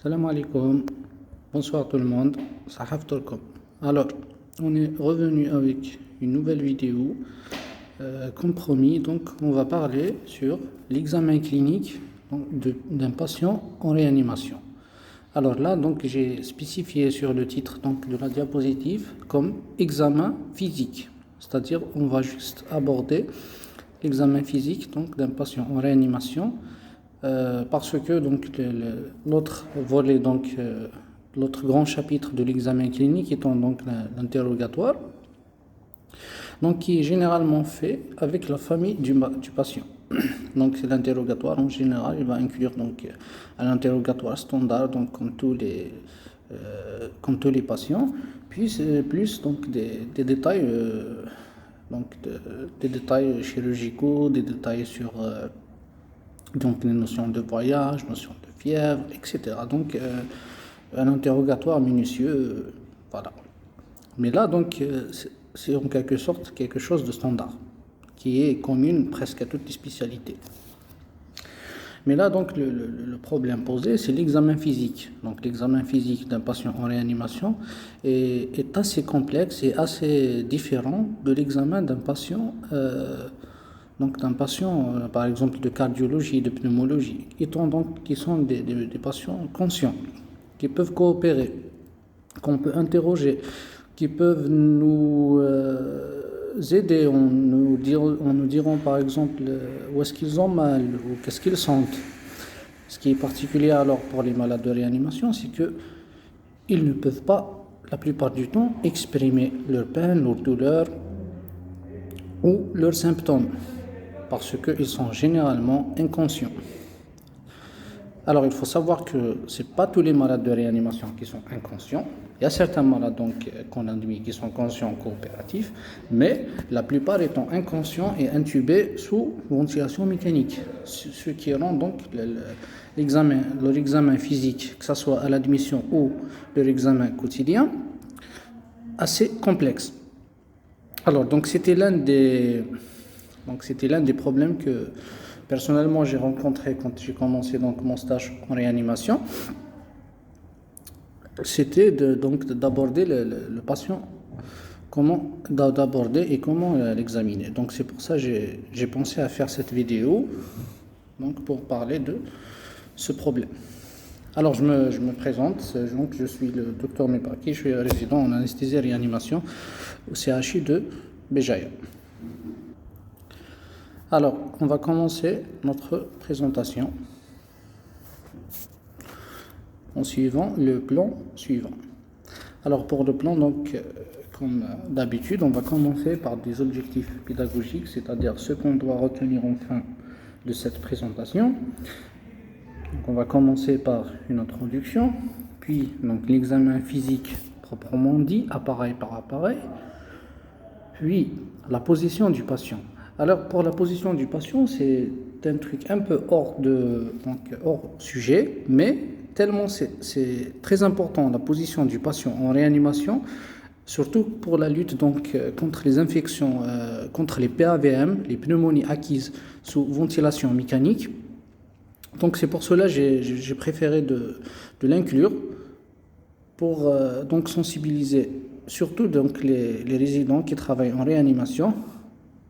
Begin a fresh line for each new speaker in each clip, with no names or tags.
Salam alaikum, bonsoir tout le monde, Sahaf Turkom. Alors, on est revenu avec une nouvelle vidéo. Comme promis, donc on va parler sur l'examen clinique d'un patient en réanimation. Alors là, donc j'ai spécifié sur le titre donc, de la diapositive comme examen physique, c'est-à-dire on va juste aborder l'examen physique donc d'un patient en réanimation. Parce que donc l'autre volet l'autre grand chapitre de l'examen clinique étant donc l'interrogatoire, donc qui est généralement fait avec la famille du patient. Donc c'est l'interrogatoire en général, il va inclure donc un interrogatoire standard donc comme tous les patients, puis c'est plus donc des détails des détails chirurgicaux, des détails sur donc les notions de voyage, notions de fièvre, etc. Donc un interrogatoire minutieux, voilà. Mais là, donc, c'est en quelque sorte quelque chose de standard, qui est commune presque à toutes les spécialités. Mais là, donc, le problème posé, c'est l'examen physique. Donc, l'examen physique d'un patient en réanimation est assez complexe et assez différent de l'examen d'un patient par exemple, de cardiologie, de pneumologie, qui sont des patients conscients, qui peuvent coopérer, qu'on peut interroger, qui peuvent nous aider, on nous diront par exemple où est-ce qu'ils ont mal ou qu'est-ce qu'ils sentent. Ce qui est particulier alors pour les malades de réanimation, c'est qu'ils ne peuvent pas, la plupart du temps, exprimer leur peine, leur douleur ou leurs symptômes, parce qu'ils sont généralement inconscients. Alors, il faut savoir que ce n'est pas tous les malades de réanimation qui sont inconscients. Il y a certains malades qu'on admet qui sont conscients coopératifs, mais la plupart étant inconscients et intubés sous ventilation mécanique. Ce qui rend donc leur examen physique, que ce soit à l'admission ou leur examen quotidien, assez complexe. Alors, donc c'était l'un des problèmes que personnellement j'ai rencontré quand j'ai commencé donc mon stage en réanimation. C'était d'aborder le patient, comment l'examiner. Donc c'est pour ça que j'ai pensé à faire cette vidéo donc pour parler de ce problème. Alors je me présente, donc je suis le docteur Mepaki, je suis résident en anesthésie et réanimation au CHU de Béjaïa. Alors, on va commencer notre présentation en suivant le plan suivant. Alors, pour le plan, donc, comme d'habitude, on va commencer par des objectifs pédagogiques, c'est-à-dire ce qu'on doit retenir en fin de cette présentation. Donc, on va commencer par une introduction, puis donc l'examen physique proprement dit, appareil par appareil, puis la position du patient. Alors, pour la position du patient, c'est un truc un peu hors sujet, mais tellement c'est très important, la position du patient en réanimation, surtout pour la lutte contre les infections, contre les PAVM, les pneumonies acquises sous ventilation mécanique. Donc, c'est pour cela que j'ai préféré de l'inclure pour donc sensibiliser surtout donc les résidents qui travaillent en réanimation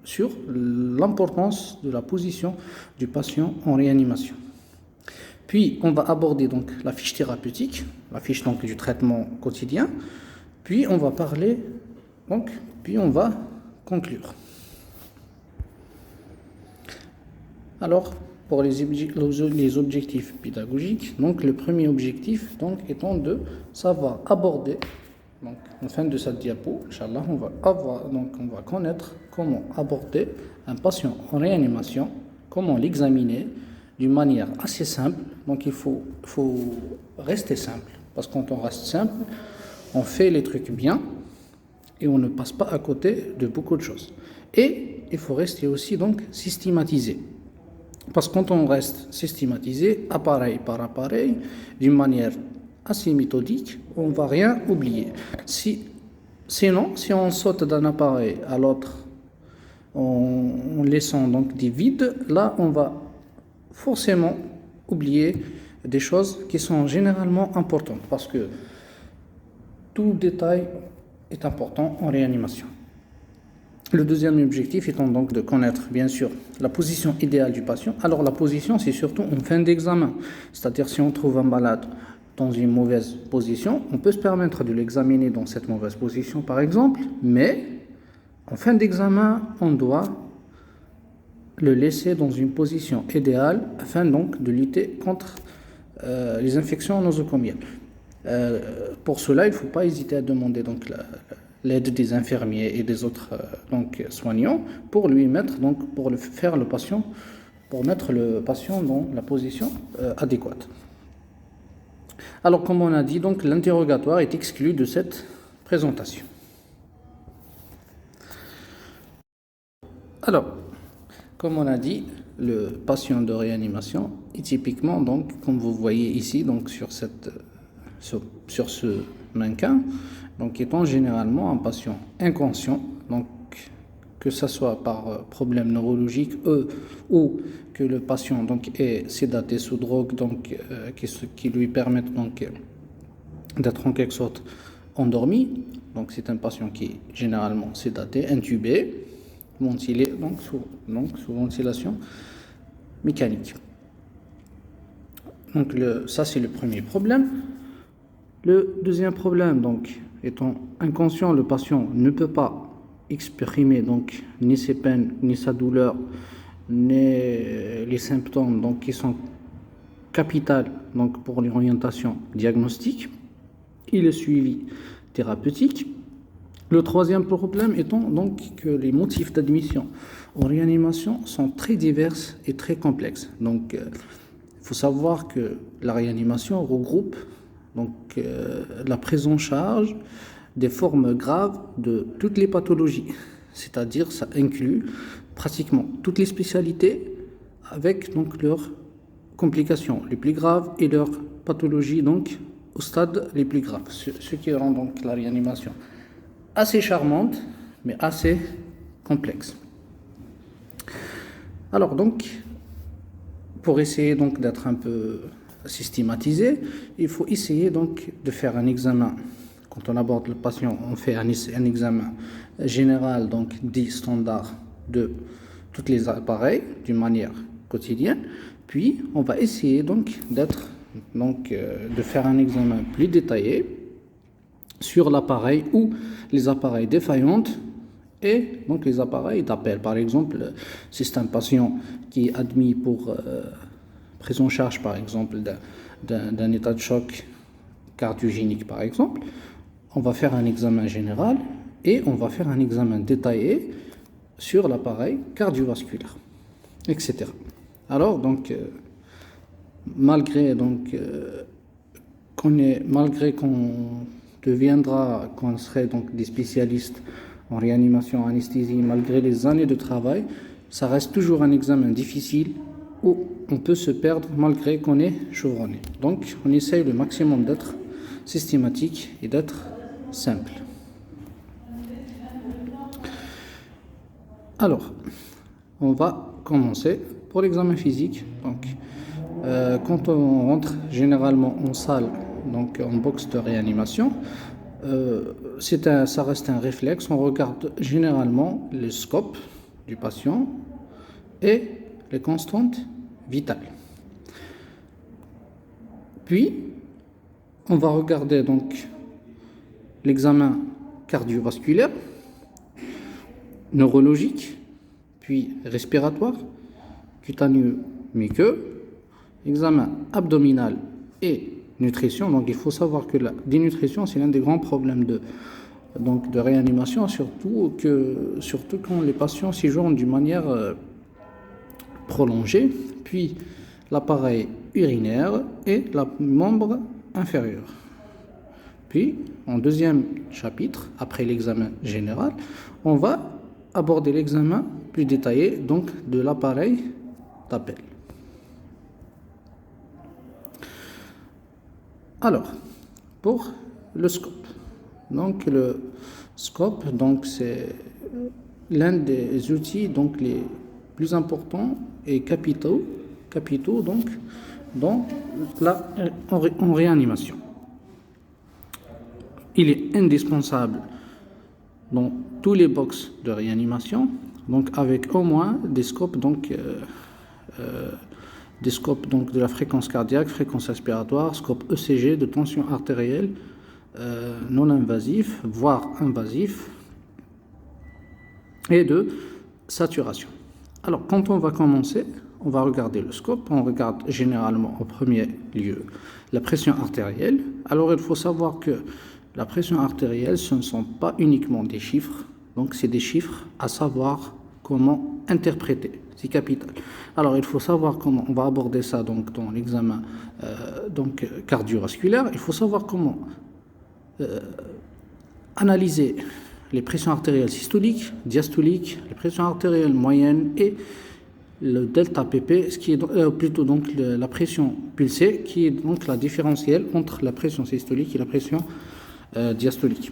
sur l'importance de la position du patient en réanimation. Puis on va aborder donc la fiche thérapeutique, la fiche donc du traitement quotidien. Puis on va parler puis on va conclure. Alors pour les objectifs pédagogiques, donc le premier objectif donc étant de savoir aborder. Donc, en fin de cette diapo, Inch'Allah, on va connaître comment aborder un patient en réanimation, comment l'examiner d'une manière assez simple. Donc, il faut rester simple, parce que quand on reste simple, on fait les trucs bien et on ne passe pas à côté de beaucoup de choses. Et il faut rester aussi donc systématisé. Parce que quand on reste systématisé, appareil par appareil, d'une manière assez méthodique, on ne va rien oublier. Sinon, si on saute d'un appareil à l'autre en laissant donc des vides, là on va forcément oublier des choses qui sont généralement importantes parce que tout détail est important en réanimation. Le deuxième objectif étant donc de connaître, bien sûr, la position idéale du patient. Alors la position, c'est surtout en fin d'examen. C'est-à-dire si on trouve un malade dans une mauvaise position, on peut se permettre de l'examiner dans cette mauvaise position, par exemple, mais en fin d'examen, on doit le laisser dans une position idéale afin donc de lutter contre les infections nosocomiales. Pour cela, il ne faut pas hésiter à demander donc l'aide des infirmiers et des autres soignants pour lui mettre donc pour le faire le patient pour mettre le patient dans la position adéquate. Alors comme on a dit, donc l'interrogatoire est exclu de cette présentation. Alors, comme on a dit, le patient de réanimation est typiquement donc comme vous voyez ici donc sur ce mannequin, donc étant généralement un patient inconscient, donc que ce soit par problème neurologique ou que le patient donc est sédaté sous drogue, donc qui lui permettent donc d'être en quelque sorte endormi. Donc c'est un patient qui est généralement sédaté, intubé, ventilé donc sous ventilation mécanique. Donc ça c'est le premier problème. Le deuxième problème, donc étant inconscient, le patient ne peut pas exprimer donc ni ses peines, ni sa douleur, ni les symptômes donc qui sont capitales donc pour l'orientation diagnostique et le suivi thérapeutique. Le troisième problème étant donc que les motifs d'admission en réanimation sont très divers et très complexes. Donc il faut savoir que la réanimation regroupe donc la prise en charge des formes graves de toutes les pathologies, c'est-à-dire ça inclut pratiquement toutes les spécialités avec donc leurs complications les plus graves et leurs pathologies donc au stade les plus graves, ce qui rend donc la réanimation assez charmante mais assez complexe. Alors donc pour essayer donc d'être un peu systématisé, il faut essayer donc de faire un examen. Quand on aborde le patient, on fait un examen général, donc dit standard de tous les appareils d'une manière quotidienne. Puis on va essayer donc de faire un examen plus détaillé sur l'appareil ou les appareils défaillants et donc les appareils d'appel. Par exemple, si c'est un patient qui est admis pour prise en charge par exemple d'un état de choc cardiogénique par exemple, on va faire un examen général et on va faire un examen détaillé sur l'appareil cardiovasculaire, etc. Alors donc malgré qu'on serait donc des spécialistes en réanimation, anesthésie, malgré les années de travail, ça reste toujours un examen difficile où on peut se perdre malgré qu'on est chevronné. Donc on essaye le maximum d'être systématique et d'être simple. Alors, on va commencer pour l'examen physique. Donc, quand on rentre généralement en salle, donc en box de réanimation, ça reste un réflexe. On regarde généralement le scope du patient et les constantes vitales. Puis, on va regarder donc l'examen cardiovasculaire, neurologique, puis respiratoire, cutanéeux, muqueux, examen abdominal et nutrition. Donc il faut savoir que la dénutrition, c'est l'un des grands problèmes de réanimation, surtout quand les patients séjournent d'une manière prolongée, puis l'appareil urinaire et la membre inférieur. Puis, en deuxième chapitre, après l'examen général, on va aborder l'examen plus détaillé donc de l'appareil d'appel. Alors, pour le scope. Donc le scope, donc c'est l'un des outils donc les plus importants et capitaux donc en réanimation. Il est indispensable dans tous les box de réanimation, donc avec au moins des scopes, des scopes donc de la fréquence cardiaque, fréquence respiratoire, scope ECG, de tension artérielle, non invasif, voire invasif, et de saturation. Alors, quand on va commencer, on va regarder le scope. On regarde généralement en premier lieu la pression artérielle. Alors, il faut savoir que la pression artérielle, ce ne sont pas uniquement des chiffres. Donc, c'est des chiffres à savoir comment interpréter. C'est capital. Alors, il faut savoir comment on va aborder ça donc, dans l'examen cardiovasculaire. Il faut savoir comment analyser les pressions artérielles systoliques, diastoliques, les pressions artérielles moyennes et le delta pp, ce qui est plutôt donc la pression pulsée, qui est donc la différentielle entre la pression systolique et la pression diastolique.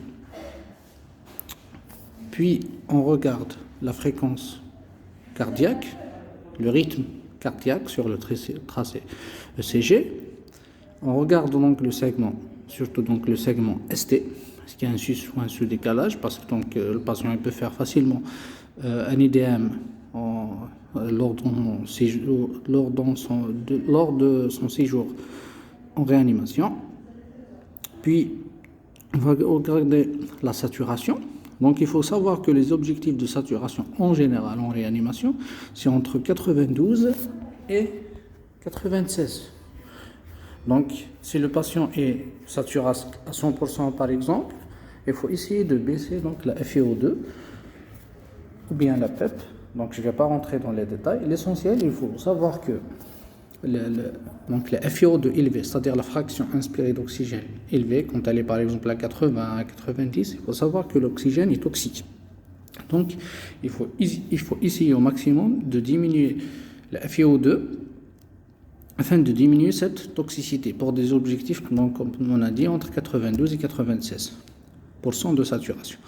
Puis on regarde la fréquence cardiaque, le rythme cardiaque sur le tracé ECG. On regarde donc le segment, surtout donc le segment ST, parce qu'il y a un sus ou un sous-décalage, parce que donc, le patient il peut faire facilement un IDM lors de son séjour en réanimation. Puis, on va regarder la saturation. Donc, il faut savoir que les objectifs de saturation en général en réanimation, c'est entre 92 et 96. Donc, si le patient est saturé à 100% par exemple, il faut essayer de baisser donc, la FiO2 ou bien la PEP. Donc, je ne vais pas rentrer dans les détails. L'essentiel, il faut savoir que donc la FiO2 élevée, c'est-à-dire la fraction inspirée d'oxygène élevée, quand elle est par exemple à 80, à 90, il faut savoir que l'oxygène est toxique. Donc, il faut essayer au maximum de diminuer la FiO2 afin de diminuer cette toxicité pour des objectifs, donc, comme on a dit, entre 92 et 96% de saturation.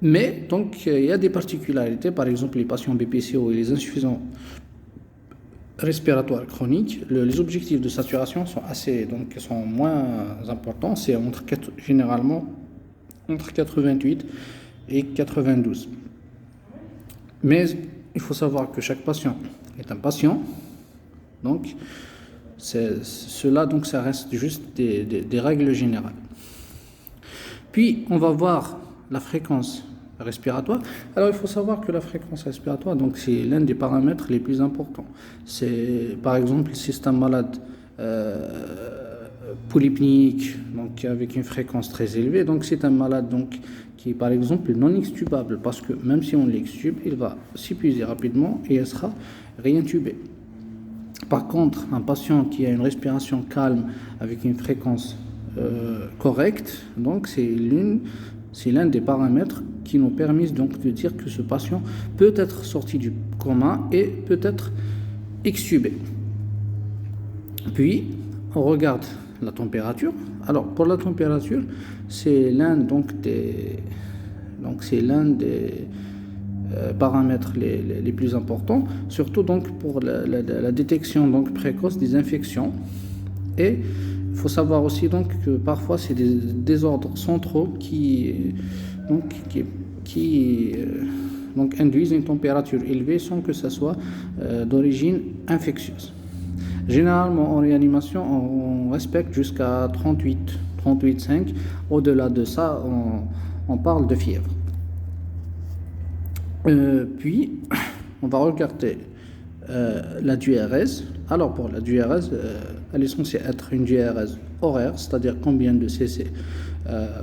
Mais donc il y a des particularités, par exemple les patients BPCO et les insuffisants respiratoires chroniques, les objectifs de saturation sont moins importants, c'est généralement entre 88 et 92. Mais il faut savoir que chaque patient est un patient, donc cela donc ça reste juste des règles générales. Puis on va voir la fréquence respiratoire. Alors il faut savoir que la fréquence respiratoire, donc c'est l'un des paramètres les plus importants. C'est par exemple si c'est un malade polypnique, donc avec une fréquence très élevée, donc c'est un malade donc qui est par exemple non extubable, parce que même si on l'extube, il va s'épuiser rapidement et il sera réintubé. Par contre, un patient qui a une respiration calme avec une fréquence correcte, donc c'est l'un des paramètres qui nous permettent donc de dire que ce patient peut être sorti du coma et peut être extubé. Puis, on regarde la température. Alors, pour la température, c'est l'un des paramètres les plus importants, surtout donc pour la détection donc précoce des infections. Et il faut savoir aussi donc que parfois c'est des désordres centraux qui induisent une température élevée sans que ça soit d'origine infectieuse. Généralement en réanimation, on respecte jusqu'à 38,5. Au-delà de ça, on parle de fièvre. Puis, on va regarder la DURS. Alors, pour la DURS, elle est censée être une DURS horaire, c'est-à-dire combien de cc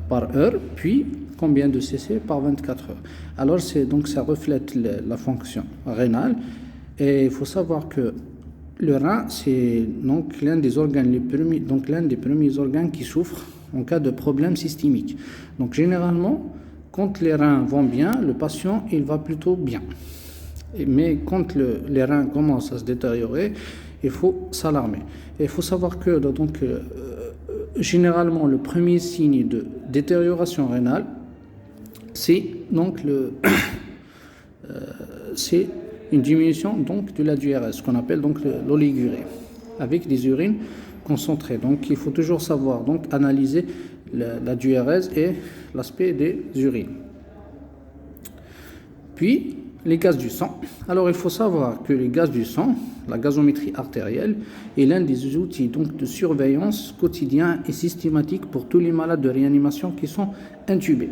par heure, puis combien de cc par 24 heures. Alors, ça reflète la fonction rénale. Et il faut savoir que le rein, c'est donc l'un des premiers organes qui souffre en cas de problème systémique. Donc, généralement, quand les reins vont bien, le patient il va plutôt bien. Mais quand les reins commencent à se détériorer, il faut s'alarmer. Et il faut savoir que généralement le premier signe de détérioration rénale, c'est donc c'est une diminution donc de la DURS, ce qu'on appelle donc l'oligurée. avec des urines concentrées. Donc il faut toujours savoir donc analyser la diurèse et l'aspect des urines. Puis les gaz du sang. Alors il faut savoir que les gaz du sang, la gazométrie artérielle, est l'un des outils donc de surveillance quotidien et systématique pour tous les malades de réanimation qui sont intubés.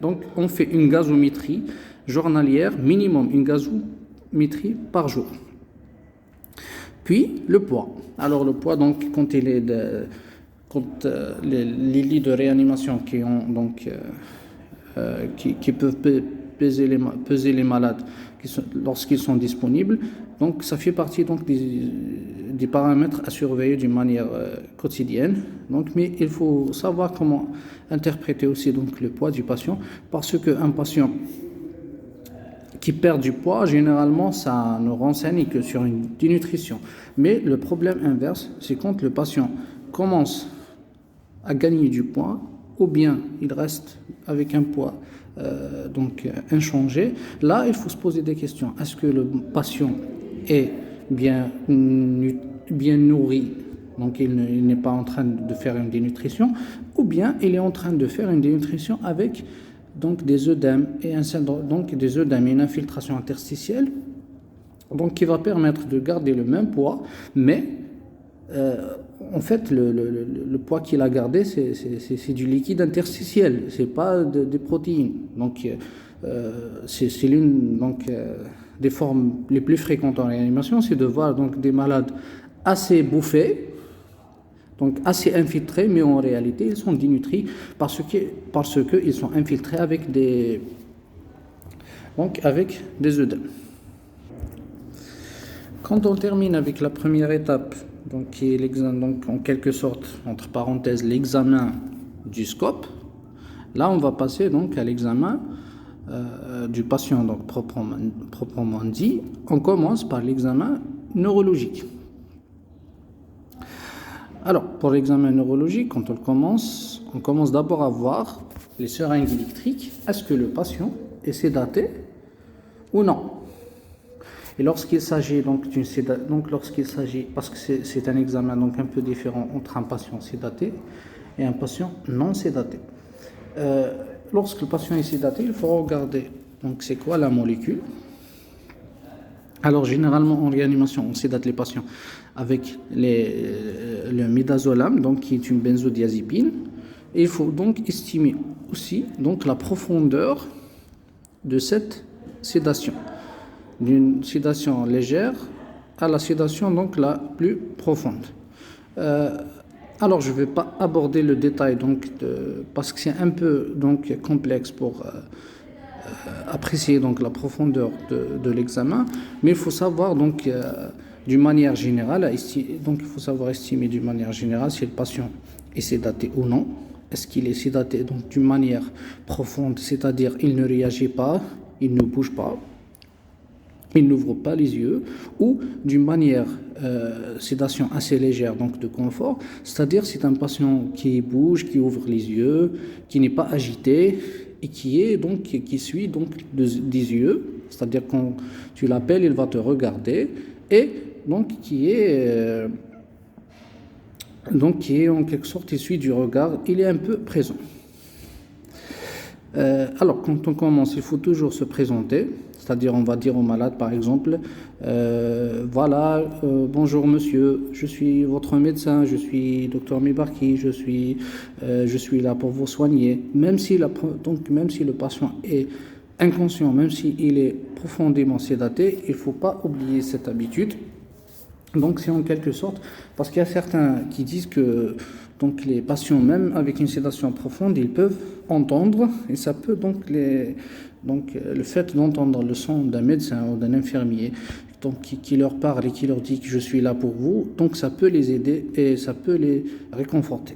Donc on fait une gazométrie journalière, minimum une gazométrie par jour. Puis le poids. Alors le poids, donc quand il est les lits de réanimation qui ont donc qui peuvent peser les malades lorsqu'ils sont disponibles, donc ça fait partie donc des paramètres à surveiller d'une manière quotidienne. Donc, mais il faut savoir comment interpréter aussi donc le poids du patient, parce qu'un patient qui perd du poids, généralement, ça ne renseigne que sur une dénutrition. Mais le problème inverse, c'est quand le patient commence à gagner du poids, ou bien il reste avec un poids donc inchangé. Là, il faut se poser des questions. Est-ce que le patient est bien nourri, donc il n'est pas en train de faire une dénutrition, ou bien il est en train de faire une dénutrition avec donc des œdèmes et une infiltration interstitielle, donc qui va permettre de garder le même poids, mais en fait, le poids qu'il a gardé, c'est du liquide interstitiel, c'est pas des protéines. Donc, c'est l'une des formes les plus fréquentes en réanimation, c'est de voir donc des malades assez bouffés, donc assez infiltrés, mais en réalité, ils sont dénutris parce qu'ils sont infiltrés avec des œdèmes. Quand on termine avec la première étape, donc qui est l'examen, donc en quelque sorte, entre parenthèses, l'examen du scope, là on va passer donc à l'examen du patient, donc proprement dit. On commence par l'examen neurologique. Alors, pour l'examen neurologique, quand on commence d'abord à voir les seringues électriques. Est-ce que le patient est sédaté ou non? Et lorsqu'il s'agit parce que c'est un examen donc un peu différent entre un patient sédaté et un patient non sédaté. Lorsque le patient est sédaté, il faut regarder donc c'est quoi la molécule. Alors généralement en réanimation, on sédate les patients avec le midazolam, donc qui est une benzodiazépine. Et il faut donc estimer aussi donc la profondeur de cette sédation, d'une sédation légère à la sédation donc la plus profonde. Alors je ne vais pas aborder le détail donc parce que c'est un peu donc complexe pour apprécier donc la profondeur de l'examen, mais il faut savoir donc d'une manière générale, donc il faut savoir estimer d'une manière générale si le patient est sédaté ou non. Est-ce qu'il est sédaté donc d'une manière profonde, c'est-à-dire il ne réagit pas, il ne bouge pas, il n'ouvre pas les yeux, ou d'une manière sédation assez légère, donc de confort, c'est-à-dire c'est un patient qui bouge, qui ouvre les yeux, qui n'est pas agité et qui suit donc des yeux, c'est-à-dire quand tu l'appelles, il va te regarder, et donc qui est en quelque sorte issu du regard, il est un peu présent. Alors, quand on commence, il faut toujours se présenter, c'est-à-dire on va dire au malade, par exemple, bonjour monsieur, je suis votre médecin, je suis docteur Mibarki, je suis là pour vous soigner. Même si le patient est inconscient, même s'il est profondément sédaté, il ne faut pas oublier cette habitude. Donc c'est en quelque sorte, parce qu'il y a certains qui disent que donc les patients, même avec une sédation profonde, ils peuvent entendre, et ça peut donc le fait d'entendre le son d'un médecin ou d'un infirmier donc qui leur parle et qui leur dit que je suis là pour vous, donc ça peut les aider et ça peut les réconforter.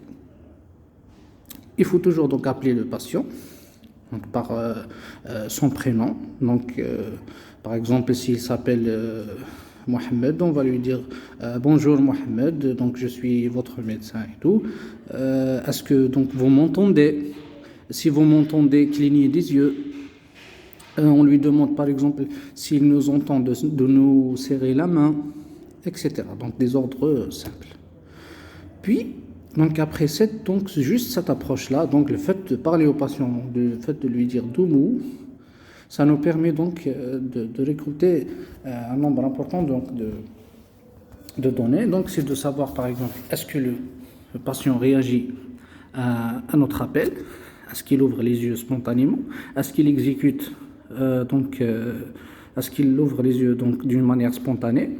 Il faut toujours donc appeler le patient donc par son prénom. Donc par exemple s'il s'appelle Mohamed, on va lui dire bonjour Mohamed, donc je suis votre médecin et tout. Est-ce que donc vous m'entendez? Si vous m'entendez, clignez des yeux. On lui demande par exemple s'il nous entend de nous serrer la main. etc. Donc des ordres simples. Puis, donc après juste cette approche-là, donc le fait de parler au patient, le fait de lui dire doumou, ça nous permet donc de recruter un nombre important donc, de données. Donc c'est de savoir par exemple, est-ce que le patient réagit à notre appel, est-ce qu'il ouvre les yeux spontanément, est-ce qu'il exécute est-ce qu'il ouvre les yeux donc d'une manière spontanée,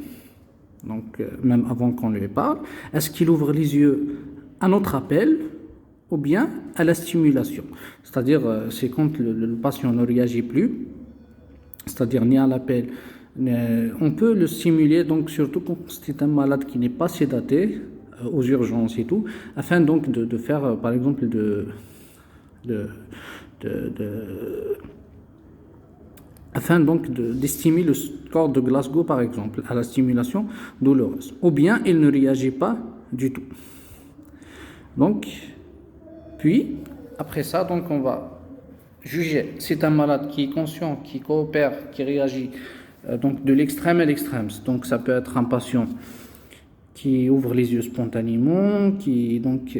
donc même avant qu'on lui parle, est-ce qu'il ouvre les yeux à notre appel ou bien à la stimulation, c'est-à-dire c'est quand le patient ne réagit plus, c'est-à-dire ni à l'appel, on peut le stimuler, donc surtout quand c'est un malade qui n'est pas sédaté, aux urgences et tout, afin donc de faire par exemple afin donc d'estimer le score de Glasgow par exemple à la stimulation douloureuse, ou bien il ne réagit pas du tout. Donc puis après ça, donc on va juger. C'est un malade qui est conscient, qui coopère, qui réagit donc de l'extrême à l'extrême. Donc ça peut être un patient qui ouvre les yeux spontanément, qui donc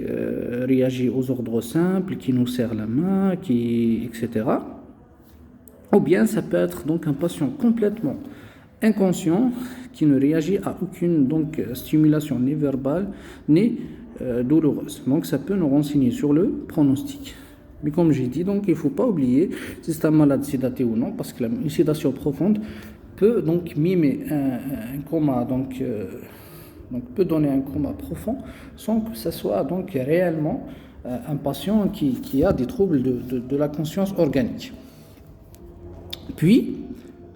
réagit aux ordres simples, qui nous serre la main, etc. Ou bien ça peut être donc un patient complètement inconscient qui ne réagit à aucune donc stimulation ni verbale ni douloureuse. Donc ça peut nous renseigner sur le pronostic. Mais comme j'ai dit, donc il ne faut pas oublier si c'est un malade sédaté ou non, parce que une sédation profonde peut donc mimer un coma, donc peut donner un coma profond sans que ce soit donc réellement un patient qui a des troubles de la conscience organique. Puis,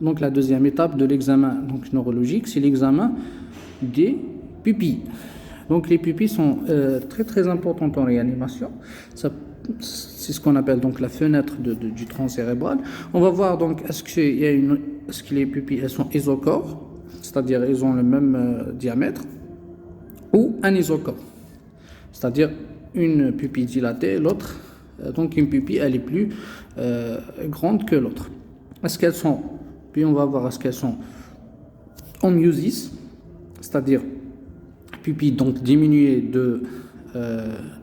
donc la deuxième étape de l'examen donc neurologique, c'est l'examen des pupilles. Donc les pupilles sont très très importantes en réanimation. C'est ce qu'on appelle donc la fenêtre du tronc cérébral. On va voir donc est-ce que les pupilles elles sont isochores, c'est-à-dire elles ont le même diamètre, ou anisochores, c'est-à-dire une pupille dilatée, l'autre, donc une pupille elle est plus grande que l'autre. Puis on va voir est-ce qu'elles sont en myosis, c'est-à-dire pupille donc diminuée de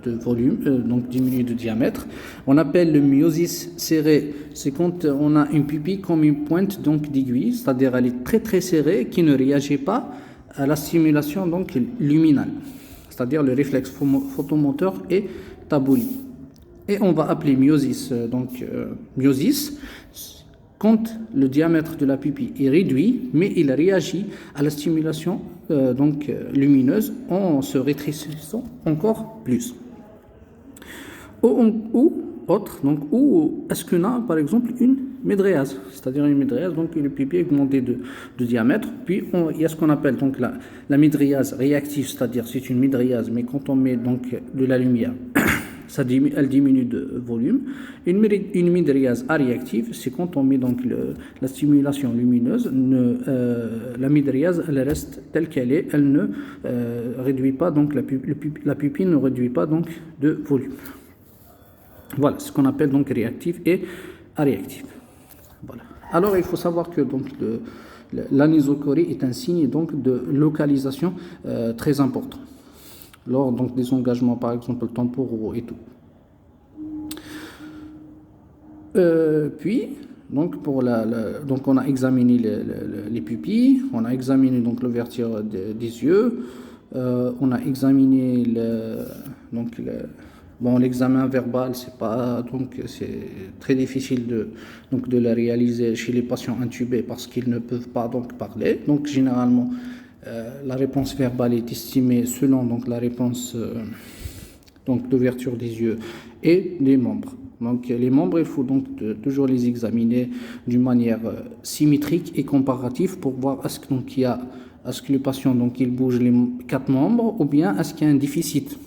volume, donc diminuée de diamètre. On appelle le myosis serré, c'est quand on a une pupille comme une pointe donc d'aiguille, c'est-à-dire elle est très très serrée, qui ne réagit pas à la stimulation donc luminale, c'est-à-dire le réflexe photomoteur est aboli. Et on va appeler myosis myosis quand le diamètre de la pupille est réduit, mais il réagit à la stimulation lumineuse en se rétrécissant encore plus. Ou est-ce qu'on a par exemple une médréase, c'est-à-dire une médréase, donc une pupille augmentée de diamètre. Puis il y a ce qu'on appelle donc la médréase réactive, c'est-à-dire c'est une médréase, mais quand on met donc de la lumière, elle diminue de volume. Une médréase aréactive, c'est quand on met donc la stimulation lumineuse, la médréase elle reste telle qu'elle est, elle ne réduit pas donc la pupille ne réduit pas donc de volume. Voilà ce qu'on appelle donc réactive et aréactive. Voilà. Alors il faut savoir que donc l'anisochorie est un signe donc de localisation très important lors donc des engagements par exemple temporaux et tout. Puis donc donc on a examiné les pupilles, on a examiné donc l'ouverture des yeux, on a examiné l'examen verbal, c'est très difficile de le réaliser chez les patients intubés parce qu'ils ne peuvent pas donc parler. Donc généralement la réponse verbale est estimée selon donc la réponse d'ouverture des yeux et des membres. Donc les membres, il faut donc toujours les examiner d'une manière symétrique et comparative pour voir est-ce que le patient donc il bouge les 4 membres ou bien est-ce qu'il y a un déficit.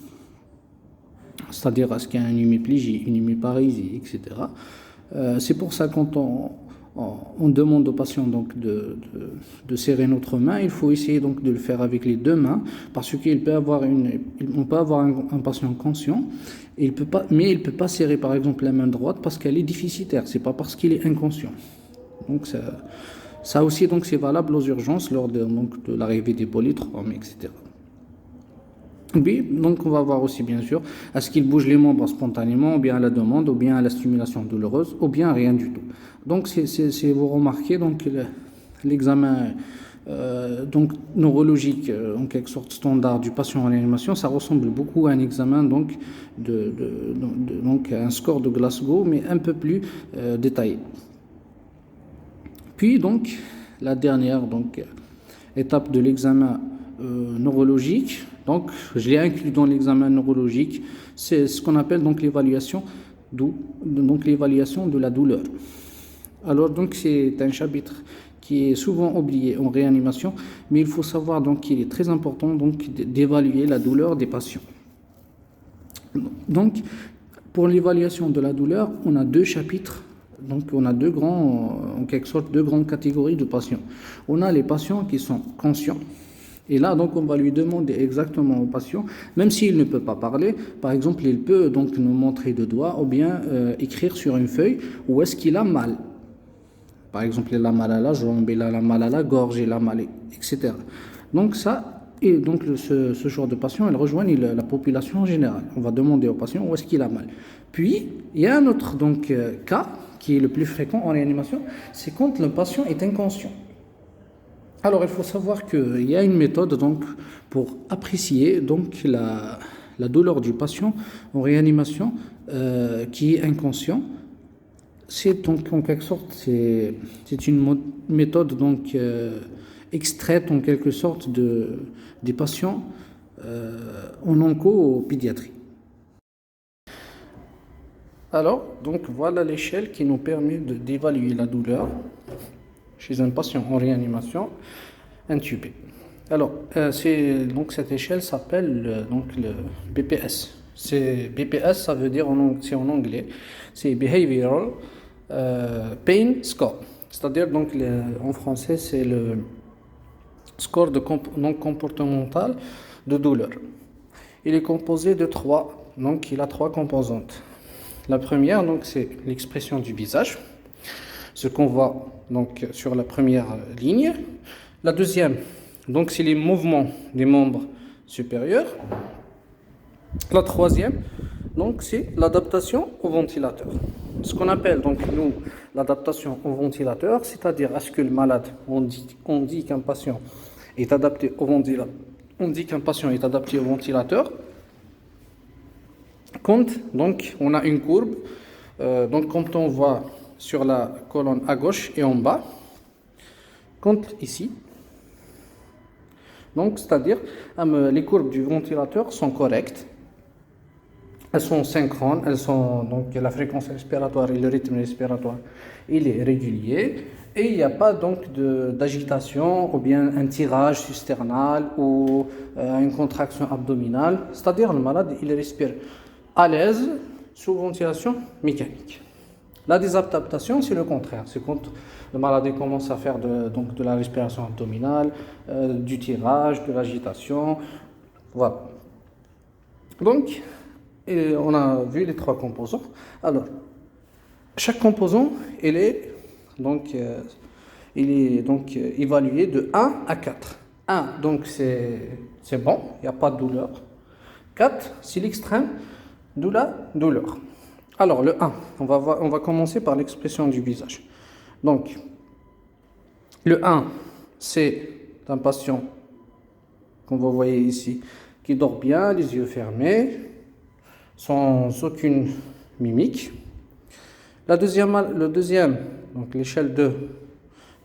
C'est-à-dire est-ce qu'il y a une hémiplégie, une hémiparésie, etc. C'est pour ça quand on demande au patient donc de serrer notre main, il faut essayer donc de le faire avec les 2 mains parce qu'on peut avoir un patient conscient, mais il peut pas serrer par exemple la main droite parce qu'elle est déficitaire. C'est pas parce qu'il est inconscient. Donc Ça aussi, donc, c'est valable aux urgences lors donc, de l'arrivée des polytropes, etc. Oui, donc on va voir aussi bien sûr, est-ce qu'il bouge les membres spontanément, ou bien à la demande, ou bien à la stimulation douloureuse, ou bien rien du tout. Donc vous remarquez donc l'examen donc neurologique en quelque sorte standard du patient en réanimation, ça ressemble beaucoup à un examen donc donc un score de Glasgow, mais un peu plus détaillé. Puis donc la dernière donc étape de l'examen neurologique. Donc, je l'ai inclus dans l'examen neurologique. C'est ce qu'on appelle donc l'évaluation de la douleur. Alors, donc, c'est un chapitre qui est souvent oublié en réanimation, mais il faut savoir donc qu'il est très important donc d'évaluer la douleur des patients. Donc, pour l'évaluation de la douleur, on a deux chapitres. Donc, on a en quelque sorte, deux grandes catégories de patients. On a les patients qui sont conscients. Et là, donc, on va lui demander exactement au patient, même s'il ne peut pas parler, par exemple, il peut donc nous montrer de doigts ou bien écrire sur une feuille où est-ce qu'il a mal. Par exemple, il a mal à la jambe, il a mal à la gorge, il a mal, etc. Donc, ça, et donc ce genre de patient, il rejoint la population en général. On va demander au patient où est-ce qu'il a mal. Puis, il y a un autre donc, cas qui est le plus fréquent en réanimation, c'est quand le patient est inconscient. Alors, il faut savoir qu'il y a une méthode donc, pour apprécier donc, la douleur du patient en réanimation qui est inconscient. C'est donc en quelque sorte c'est une méthode donc extraite en quelque sorte des patients en oncopédiatrie. Alors, donc voilà l'échelle qui nous permet d'évaluer la douleur chez un patient en réanimation intubé. Alors, donc cette échelle s'appelle donc le BPS. BPS, ça veut dire c'est en anglais, c'est Behavioral Pain Score. C'est-à-dire donc en français c'est le score donc comportemental de douleur. Il est composé de donc il a trois composantes. La première donc c'est l'expression du visage, ce qu'on voit donc sur la première ligne. La deuxième, donc c'est les mouvements des membres supérieurs. La troisième, donc c'est l'adaptation au ventilateur. Ce qu'on appelle donc nous l'adaptation au ventilateur, c'est-à-dire est-ce que le malade, on dit qu'un patient est adapté au ventilateur, on dit qu'un patient est adapté au ventilateur quand donc on a une courbe, donc quand on voit sur la colonne à gauche et en bas, quand ici, donc c'est-à-dire les courbes du ventilateur sont correctes, elles sont synchrones, donc la fréquence respiratoire et le rythme respiratoire il est régulier et il n'y a pas donc d'agitation ou bien un tirage susternal ou une contraction abdominale, c'est-à-dire le malade il respire à l'aise sous ventilation mécanique. La désadaptation, c'est le contraire. C'est quand le malade commence à faire de la respiration abdominale, du tirage, de l'agitation. Voilà. Donc, on a vu les trois composants. Alors, chaque composant, il est donc évalué de 1 à 4. 1, donc c'est bon, il n'y a pas de douleur. 4, c'est l'extrême de la douleur. Alors, le 1, on va commencer par l'expression du visage. Donc, le 1, c'est un patient, comme vous voyez ici, qui dort bien, les yeux fermés, sans aucune mimique. Le deuxième, donc l'échelle 2,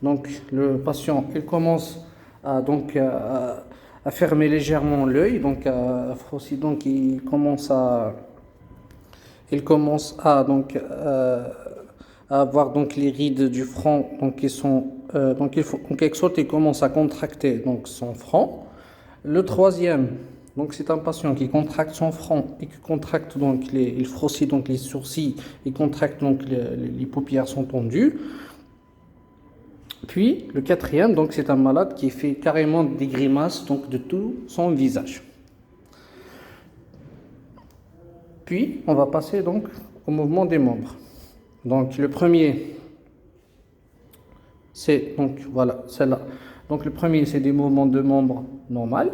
donc le patient, il commence à fermer légèrement l'œil, donc il commence à avoir donc les rides du front donc qui sont donc il faut en quelque sorte il commence à contracter donc son front. Le troisième, donc c'est un patient qui contracte son front et qui contracte donc il froussit donc les sourcils, il contracte donc les paupières sont tendues. Puis le quatrième, donc c'est un malade qui fait carrément des grimaces donc de tout son visage. Puis, on va passer donc au mouvement des membres. Donc, le premier, c'est donc voilà, celle-là. Donc le premier, c'est des mouvements de membres normal.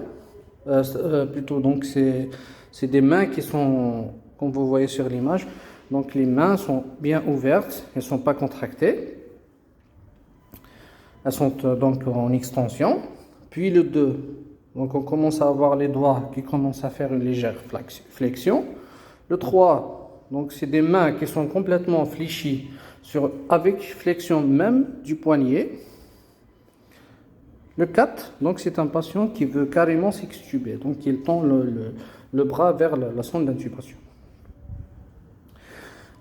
Plutôt, donc c'est des mains qui sont, comme vous voyez sur l'image, donc les mains sont bien ouvertes, elles ne sont pas contractées. Elles sont donc en extension. Puis le 2, donc on commence à avoir les doigts qui commencent à faire une légère flexion. Le 3, donc c'est des mains qui sont complètement fléchies avec flexion même du poignet. Le 4, donc c'est un patient qui veut carrément s'extuber, donc il tend le bras vers la sonde d'intubation.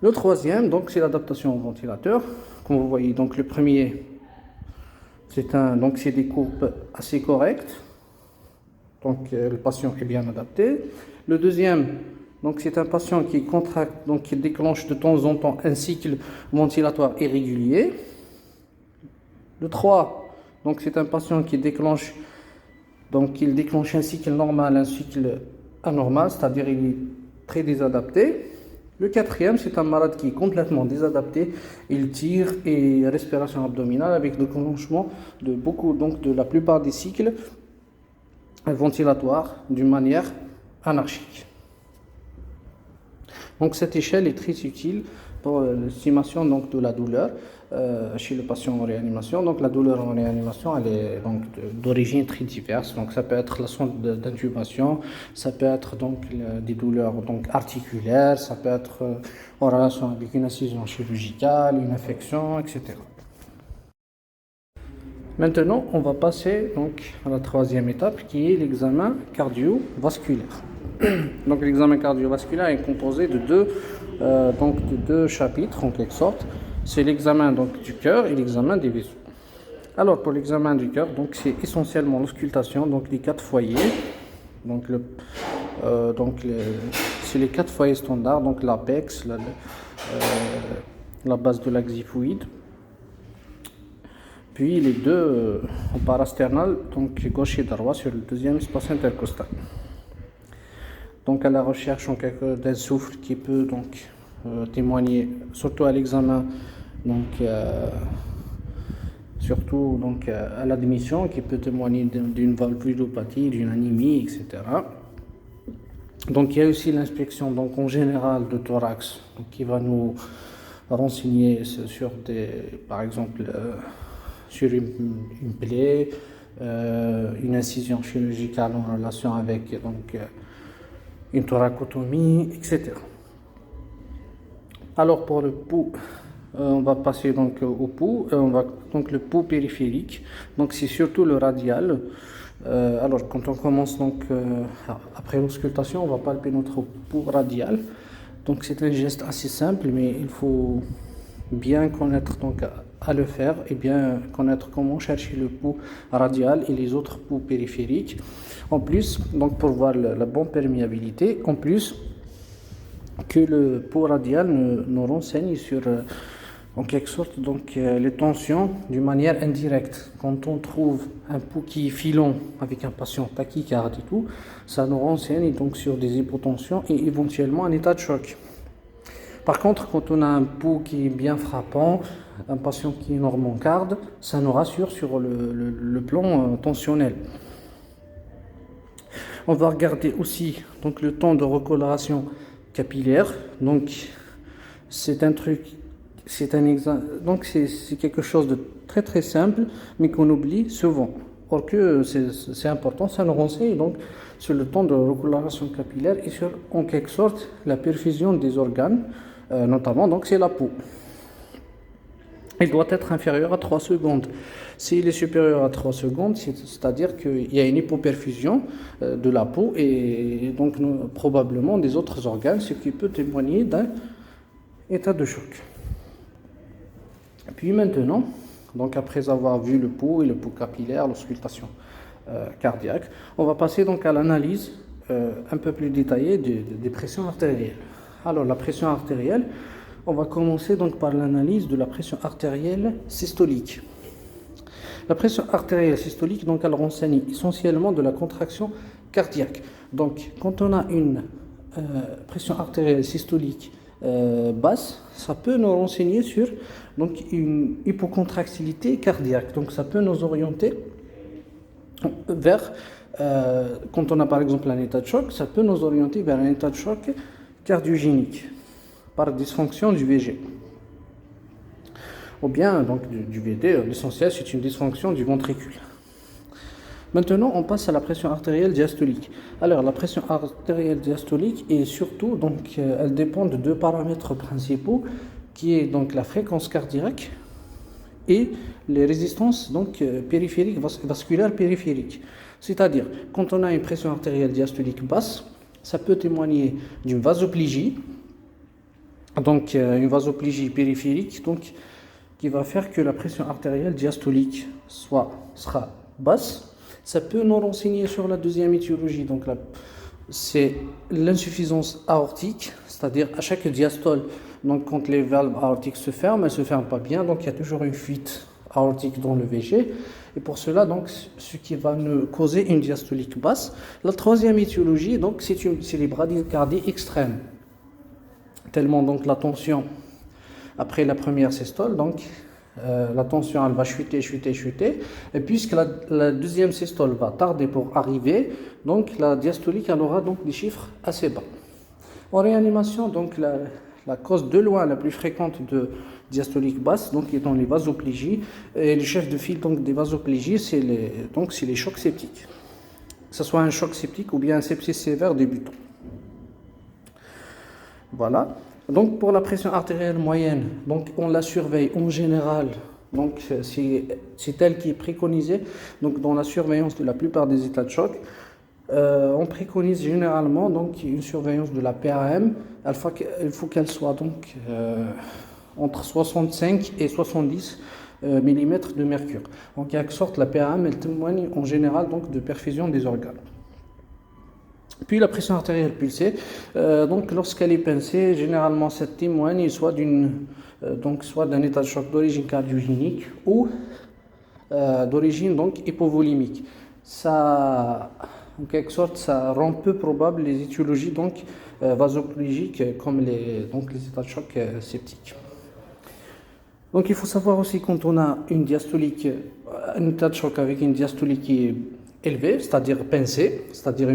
Le troisième, donc c'est l'adaptation au ventilateur. Comme vous voyez, donc le premier, c'est des courbes assez correctes, donc le patient est bien adapté. Le deuxième, donc c'est un patient qui contracte, donc qui déclenche de temps en temps un cycle ventilatoire irrégulier. Le 3, donc c'est un patient qui déclenche, donc il déclenche un cycle normal, un cycle anormal, c'est-à-dire il est très désadapté. Le quatrième, c'est un malade qui est complètement désadapté, il tire et respiration abdominale avec le déclenchement de la plupart des cycles ventilatoires d'une manière anarchique. Donc cette échelle est très utile pour l'estimation de la douleur chez le patient en réanimation. Donc la douleur en réanimation, elle est donc d'origine très diverse. Donc ça peut être la sonde d'intubation, ça peut être donc des douleurs donc articulaires, ça peut être en relation avec une incision chirurgicale, une infection, etc. Maintenant, on va passer donc à la troisième étape qui est l'examen cardiovasculaire. Donc l'examen cardiovasculaire est composé de deux chapitres en quelque sorte. C'est l'examen donc du cœur et l'examen des vaisseaux. Alors pour l'examen du cœur, donc c'est essentiellement l'auscultation donc des 4 foyers. Donc c'est les 4 foyers standards, donc l'apex, la base de l'axe xiphoïde. Puis les deux en parasternal, donc gauche et droit sur le deuxième espace intercostal. Donc à la recherche d'un souffle qui peut donc témoigner, surtout à l'examen, donc surtout donc à l'admission, qui peut témoigner d'une valvulopathie, d'une anémie, etc. Donc il y a aussi l'inspection donc en général de thorax, donc, qui va nous renseigner sur par exemple sur une plaie, une incision chirurgicale en relation avec donc une thoracotomie, etc. Alors pour le pouls, on va passer donc au pouls. Donc le pouls périphérique. Donc c'est surtout le radial. Alors quand on commence donc après l'auscultation, on va palper notre pouls radial. Donc c'est un geste assez simple, mais il faut bien connaître donc à le faire et bien connaître comment chercher le pouls radial et les autres pouls périphériques. En plus, donc pour voir la bonne perméabilité, en plus que le pouls radial nous renseigne sur en quelque sorte donc les tensions d'une manière indirecte. Quand on trouve un pouls qui est filant avec un patient tachycarde et tout, ça nous renseigne donc sur des hypotensions et éventuellement un état de choc. Par contre, quand on a un pouls qui est bien frappant, un patient qui est normocarde, ça nous rassure sur le plan tensionnel. On va regarder aussi donc le temps de recoloration capillaire. Donc c'est quelque chose de très très simple, mais qu'on oublie souvent. Or que c'est important, ça nous renseigne donc sur le temps de recoloration capillaire et sur en quelque sorte la perfusion des organes, notamment donc c'est la peau. Il doit être inférieur à 3 secondes. S'il est supérieur à 3 secondes, c'est-à-dire qu'il y a une hypoperfusion de la peau et donc probablement des autres organes, ce qui peut témoigner d'un état de choc. Puis maintenant, donc après avoir vu le pouls et le pouls capillaire, l'auscultation cardiaque, on va passer donc à l'analyse un peu plus détaillée des pressions artérielles. Alors la pression artérielle, on va commencer donc par l'analyse de la pression artérielle systolique. La pression artérielle systolique, donc elle renseigne essentiellement de la contraction cardiaque. Donc quand on a une pression artérielle systolique basse, ça peut nous renseigner sur donc, une hypocontractilité cardiaque. Donc ça peut nous orienter vers, quand on a par exemple un état de choc, ça peut nous orienter vers un état de choc cardiogénique par dysfonction du VG. Ou bien donc du VD, l'essentiel c'est une dysfonction du ventricule. Maintenant, on passe à la pression artérielle diastolique. Alors, la pression artérielle diastolique est surtout, donc, elle dépend de deux paramètres principaux, qui est donc la fréquence cardiaque et les résistances donc périphériques, vasculaires périphériques. C'est-à-dire, quand on a une pression artérielle diastolique basse, ça peut témoigner d'une vasoplégie, donc une vasoplégie périphérique, donc qui va faire que la pression artérielle diastolique sera basse. Ça peut nous renseigner sur la deuxième étiologie, donc c'est l'insuffisance aortique, c'est-à-dire à chaque diastole, donc quand les valves aortiques se ferment, elles ne se ferment pas bien, donc il y a toujours une fuite aortique dans le VG, et pour cela, donc, ce qui va nous causer une diastolique basse. La troisième étiologie, donc, c'est les bradycardies extrêmes, tellement donc la tension après la première systole, donc la tension elle va chuter, et puisque la deuxième systole va tarder pour arriver, donc la diastolique elle aura donc des chiffres assez bas. En réanimation, donc la cause de loin la plus fréquente de diastolique basse, donc étant les vasoplégies, et le chef de file donc des vasoplégies, c'est les chocs septiques, que ce soit un choc septique ou bien un sepsis sévère débutant. Voilà. Donc pour la pression artérielle moyenne, donc on la surveille en général, donc c'est elle qui est préconisée, donc dans la surveillance de la plupart des états de choc. On préconise généralement donc une surveillance de la PAM. Il faut qu'elle soit donc entre 65 et 70 mm de mercure. En quelque sorte, la PAM elle témoigne en général donc de perfusion des organes. Puis la pression artérielle pulsée, donc lorsqu'elle est pincée, généralement cette témoigne soit d'un état de choc d'origine cardiogénique ou d'origine donc hypovolimique. Ça, en quelque sorte, ça rend peu probable les étiologies donc vasoplégiques comme les états de choc septiques. Donc il faut savoir aussi quand on a un état de choc avec une diastolique qui est élevée, c'est-à-dire pincée, c'est-à-dire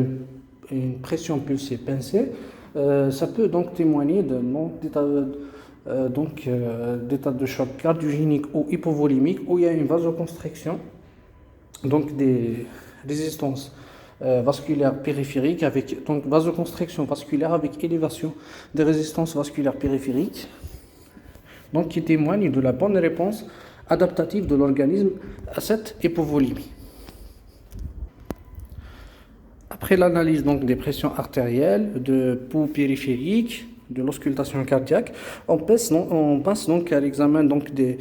une pression pulsée pincée, ça peut donc témoigner d'état de choc cardiogénique ou hypovolimique où il y a une vasoconstriction, donc des résistances vasculaires périphériques donc vasoconstriction vasculaire avec élévation des résistances vasculaires périphériques, donc qui témoigne de la bonne réponse adaptative de l'organisme à cette hypovolémie. Après l'analyse donc des pressions artérielles, de pouls périphériques, de l'auscultation cardiaque, on passe donc à l'examen donc des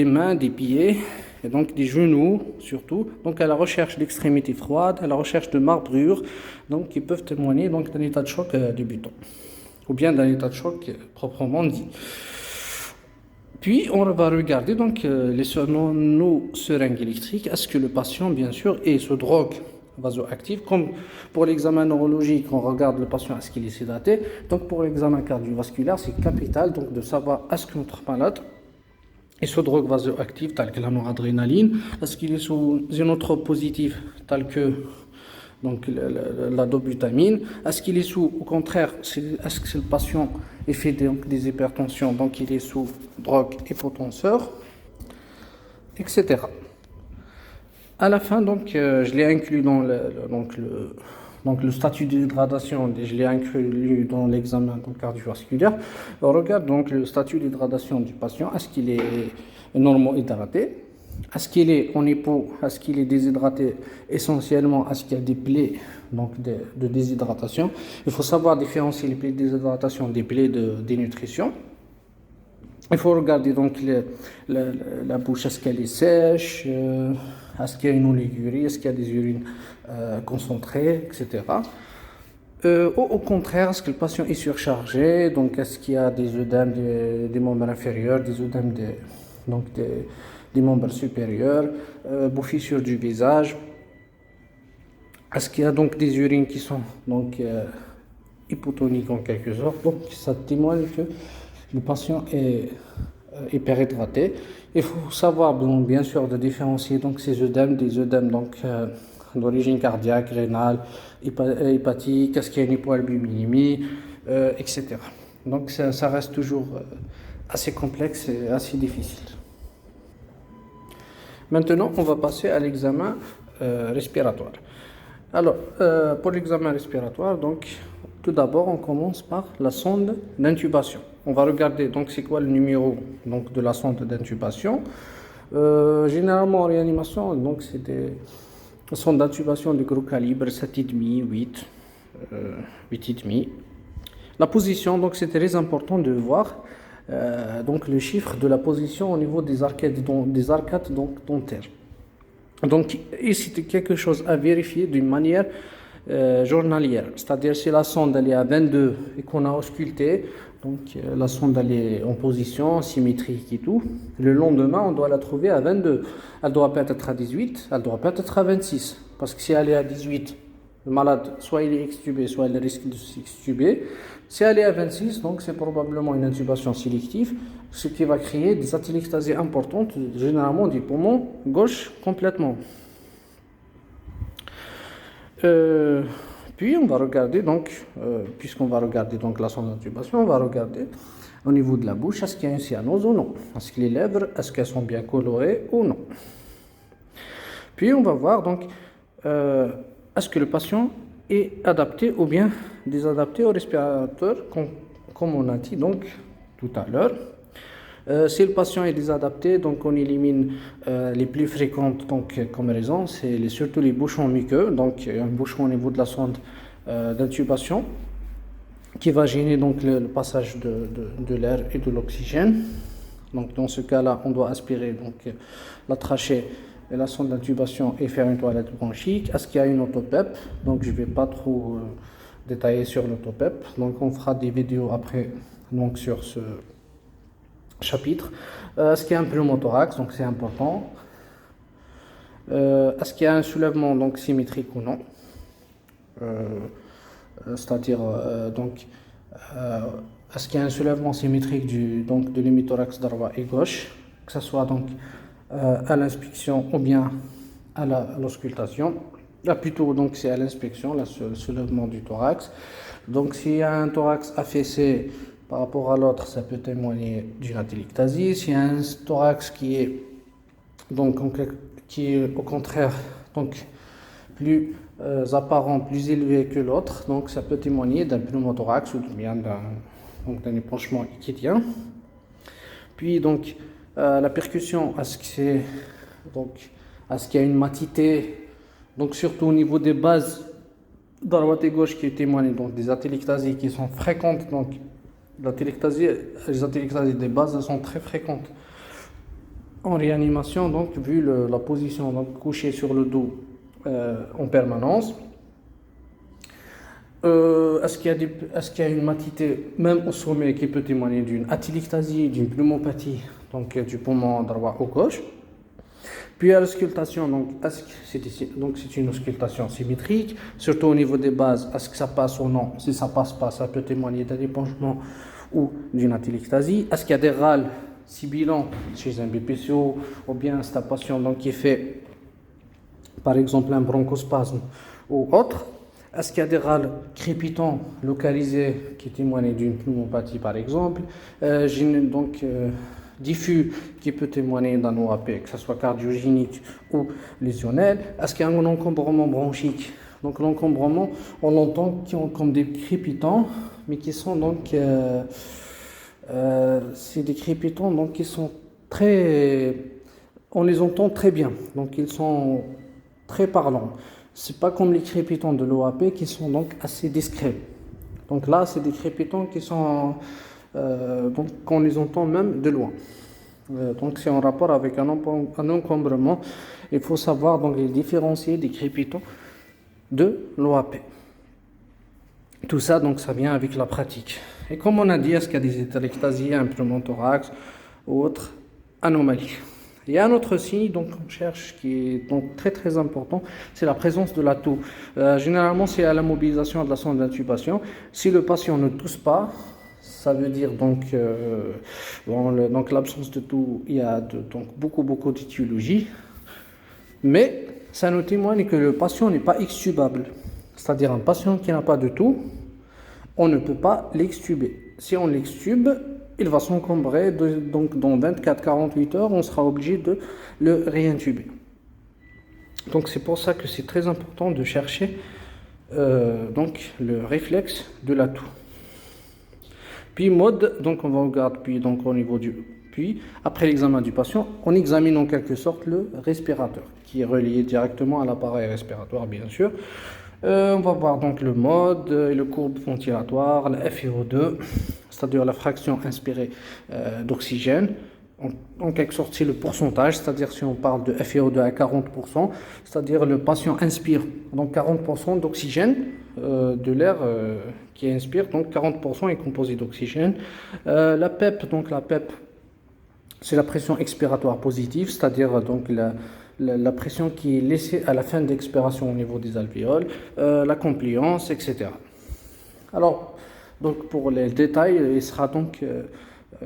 mains, des pieds, et donc des genoux surtout, donc à la recherche d'extrémités froides, à la recherche de marbrures, donc qui peuvent témoigner donc d'un état de choc débutant, ou bien d'un état de choc proprement dit. Puis on va regarder donc nos seringues électriques. Est-ce que le patient bien sûr est sous drogue vasoactive, comme pour l'examen neurologique, on regarde le patient est-ce qu'il est sédaté. Donc pour l'examen cardiovasculaire, c'est capital donc de savoir est-ce que notre malade est sous drogue vasoactive telle que la noradrénaline, est-ce qu'il est sous inotrope positif tel que donc la dobutamine, est-ce qu'il est sous, au contraire, est-ce que le patient est fait des hypertensions, donc il est sous drogue hypotenseur, etc. À la fin, donc, je l'ai inclus dans le statut de dégradation, je l'ai inclus dans l'examen cardiovasculaire. On regarde donc le statut de dégradation du patient. Est-ce qu'il est normo-hydraté? Est-ce qu'il est en hypo? Est-ce qu'il est déshydraté essentiellement? Est-ce qu'il y a des plaies donc de déshydratation? Il faut savoir différencier les plaies de déshydratation des plaies de dénutrition. Il faut regarder donc la bouche, est-ce qu'elle est sèche, est-ce qu'il y a une oligurie, est-ce qu'il y a des urines concentrées, etc. Au contraire, est-ce que le patient est surchargé, donc est-ce qu'il y a des œdèmes des membres inférieurs, des œdèmes des membres supérieurs, bouffissure du visage, est-ce qu'il y a donc des urines qui sont donc hypotonique en quelque sorte. Donc ça témoigne que le patient est hyperhydraté. Il faut savoir donc, bien sûr de différencier donc ces œdèmes des œdèmes donc d'origine cardiaque, rénale, hépatique, est-ce qu'il y a une hypoalbuminémie, etc. Donc ça reste toujours assez complexe et assez difficile. Maintenant, on va passer à l'examen respiratoire. Alors, pour l'examen respiratoire, donc, tout d'abord, on commence par la sonde d'intubation. On va regarder, donc, c'est quoi le numéro donc, de la sonde d'intubation. Généralement, en réanimation, donc, c'est des sondes d'intubation de gros calibre, 7,5, 8, 8,5. La position, donc, c'est très important de voir donc, le chiffre de la position au niveau des arcades donc, dentaires. Donc, ici, c'est quelque chose à vérifier d'une manière journalière. C'est-à-dire, si la sonde elle est à 22 et qu'on a ausculté, donc la sonde elle est en position symétrique et tout, le lendemain, on doit la trouver à 22. Elle ne doit pas être à 18, elle ne doit pas être à 26. Parce que si elle est à 18, le malade, soit il est extubé, soit il risque de s'extuber. Si elle est à 26, donc c'est probablement une intubation sélective, ce qui va créer des atélectasies importantes, généralement du poumon gauche complètement. Puis on va regarder donc, puisqu'on va regarder donc la sonde d'intubation, on va regarder au niveau de la bouche, est-ce qu'il y a une cyanose ou non? Est-ce que les lèvres, est-ce qu'elles sont bien colorées ou non? Puis on va voir donc, est-ce que le patient est adapté ou bien désadapté au respirateur, comme on a dit donc tout à l'heure. Si le patient est désadapté, donc on élimine les plus fréquentes donc, comme raison, c'est surtout les bouchons muqueux, donc un bouchon au niveau de la sonde d'intubation qui va gêner donc le passage de l'air et de l'oxygène. Donc dans ce cas-là, on doit aspirer donc, la trachée et la sonde d'intubation et faire une toilette bronchique. Est-ce qu'il y a une autopep? Donc je ne vais pas trop détailler sur l'autopep. Donc on fera des vidéos après donc, sur ce chapitre. Est-ce qu'il y a un pneumothorax? Donc c'est important. Est-ce qu'il y a un soulèvement donc symétrique ou non? C'est-à-dire donc est-ce qu'il y a un soulèvement symétrique donc, de l'hémothorax droit et gauche, que ce soit donc à l'inspection ou bien à l'auscultation? Là plutôt donc c'est à l'inspection, le soulèvement du thorax. Donc s'il y a un thorax affaissé par rapport à l'autre, ça peut témoigner d'une atélectasie. S'il y a un thorax qui est donc qui est au contraire donc plus apparent, plus élevé que l'autre, donc ça peut témoigner d'un pneumothorax ou bien d'un épanchement ischémien. Puis donc la percussion, est-ce qu'il y a une matité, donc surtout au niveau des bases droite et gauche qui témoignent donc des atélectasies qui sont fréquentes. Donc les atélectasies des bases elles sont très fréquentes en réanimation, donc vu la position donc couchée sur le dos en permanence. Est-ce qu'il y a une matité même au sommet qui peut témoigner d'une atélectasie, d'une pneumopathie donc du poumon droit ou gauche? Puis à l'auscultation, donc c'est une auscultation symétrique, surtout au niveau des bases, est-ce que ça passe ou non? Si ça passe pas, ça peut témoigner d'un épanchement ou d'une atélectasie. Est-ce qu'il y a des râles sibilants chez un BPCO ou bien c'est un patient donc, qui fait par exemple un bronchospasme ou autre? Est-ce qu'il y a des râles crépitants localisés qui témoignent d'une pneumopathie par exemple? Diffus qui peut témoigner d'un OAP, que ce soit cardiogénique ou lésionnel. Est-ce qu'il y a un encombrement bronchique? Donc l'encombrement, on l'entend comme des crépitants, mais qui sont donc c'est des crépitants donc qui sont très, on les entend très bien, donc ils sont très parlants. C'est pas comme les crépitants de l'OAP qui sont donc assez discrets. Donc là, c'est des crépitants qui sont donc on les entend même de loin. Donc c'est en rapport avec un encombrement. Il faut savoir donc les différencier des crépitants de l'OAP. Tout ça donc ça vient avec la pratique. Et comme on a dit, est-ce qu'il y a des atélectasies, un pneumothorax ou autre anomalie? Il y a un autre signe donc on cherche qui est donc très très important, c'est la présence de la toux. Généralement c'est à la mobilisation de la sonde d'intubation. Si le patient ne tousse pas, ça veut dire donc donc l'absence de toux, il y a donc beaucoup d'étiologies, mais ça nous témoigne que le patient n'est pas extubable. C'est-à-dire un patient qui n'a pas de toux, on ne peut pas l'extuber. Si on l'extube, il va s'encombrer, donc dans 24-48 heures, on sera obligé de le réintuber. Donc c'est pour ça que c'est très important de chercher donc le réflexe de la toux. Puis mode, donc on va regarder puis donc au niveau du puis après l'examen du patient, on examine en quelque sorte le respirateur qui est relié directement à l'appareil respiratoire bien sûr. On va voir donc le mode et le courbe ventilatoire, la FiO2, c'est-à-dire la fraction inspirée d'oxygène. En quelque sorte, c'est le pourcentage, c'est-à-dire si on parle de FiO2 à 40%, c'est-à-dire le patient inspire donc 40% d'oxygène de l'air qui inspire, donc 40% est composé d'oxygène. La PEP, donc la PEP, c'est la pression expiratoire positive, c'est-à-dire donc la pression qui est laissée à la fin de l'expiration au niveau des alvéoles, la compliance, etc. Alors, donc pour les détails, il sera donc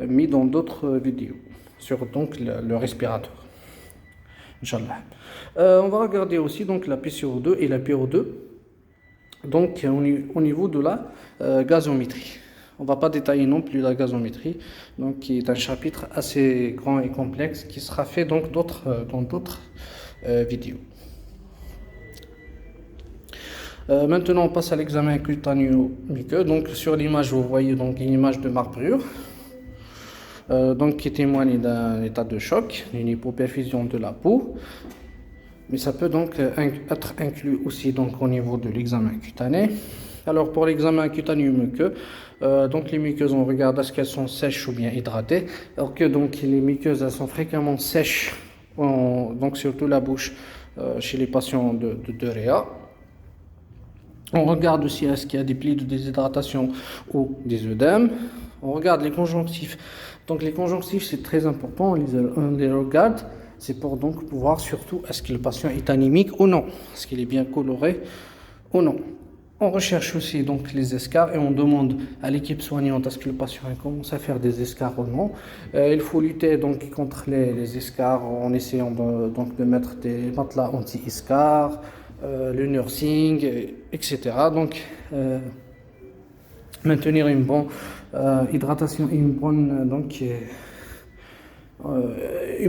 mis dans d'autres vidéos sur donc le respirateur. Inch'Allah. On va regarder aussi donc la PCO2 et la PO2, donc au niveau de la gazométrie. On ne va pas détailler non plus la gazométrie, donc qui est un chapitre assez grand et complexe qui sera fait donc dans d'autres vidéos. Maintenant, on passe à l'examen cutanéo-muqueux. Donc sur l'image, vous voyez donc une image de marbrure, donc qui témoigne d'un état de choc, d'une hypoperfusion de la peau. Mais ça peut donc être inclus aussi donc au niveau de l'examen cutané. Alors pour l'examen cutanéo-muqueux, donc les muqueuses, on regarde est-ce qu'elles sont sèches ou bien hydratées. Alors que donc les muqueuses, elles sont fréquemment sèches, donc surtout la bouche chez les patients de réa. On regarde aussi est-ce qu'il y a des plis de déshydratation ou des œdèmes. On regarde les conjonctifs. Donc les conjonctifs, c'est très important, on les regarde. C'est pour donc pouvoir surtout est-ce que le patient est anémique ou non, est-ce qu'il est bien coloré ou non. On recherche aussi donc les escarres et on demande à l'équipe soignante est-ce que le patient commence à faire des escarres ou non. Il faut lutter donc contre les escarres en essayant de mettre des matelas anti-escarres, le nursing, etc. Donc maintenir une bonne hydratation et une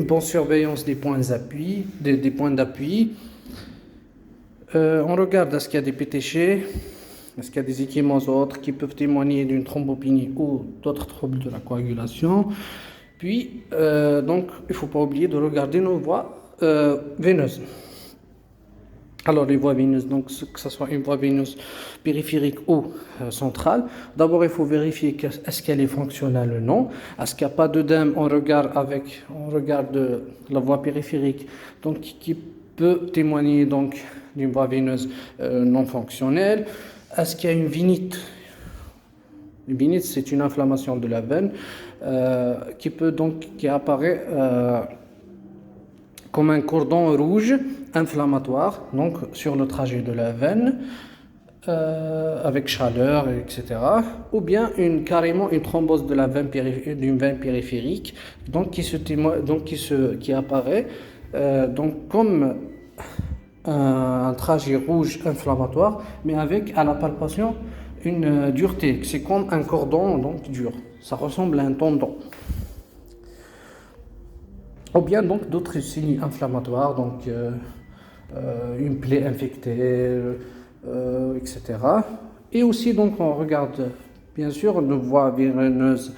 bonne surveillance des points d'appui, des points d'appui. On regarde est-ce qu'il y a des pétéchés, est-ce qu'il y a des échymes autres qui peuvent témoigner d'une thrombopénie ou d'autres troubles de la coagulation. Puis, donc, il ne faut pas oublier de regarder nos voies veineuses. Alors, les voies veineuses, donc que ce soit une voie veineuse périphérique ou centrale, d'abord il faut vérifier est-ce qu'elle est fonctionnelle ou non. Est-ce qu'il n'y a pas d'œdème, on regarde la voie périphérique, donc qui peut témoigner donc d'une voie veineuse non fonctionnelle. Est-ce qu'il y a une vinite? Une vinite, c'est une inflammation de la veine qui apparaît comme un cordon rouge inflammatoire, donc sur le trajet de la veine, avec chaleur, etc. Ou bien carrément une thrombose de la veine d'une veine périphérique, donc qui apparaît donc comme un trajet rouge inflammatoire, mais avec à la palpation une dureté. C'est comme un cordon donc dur. Ça ressemble à un tendon. Ou bien donc d'autres signes inflammatoires, donc une plaie infectée, etc. Et aussi donc on regarde bien sûr une voie veineuse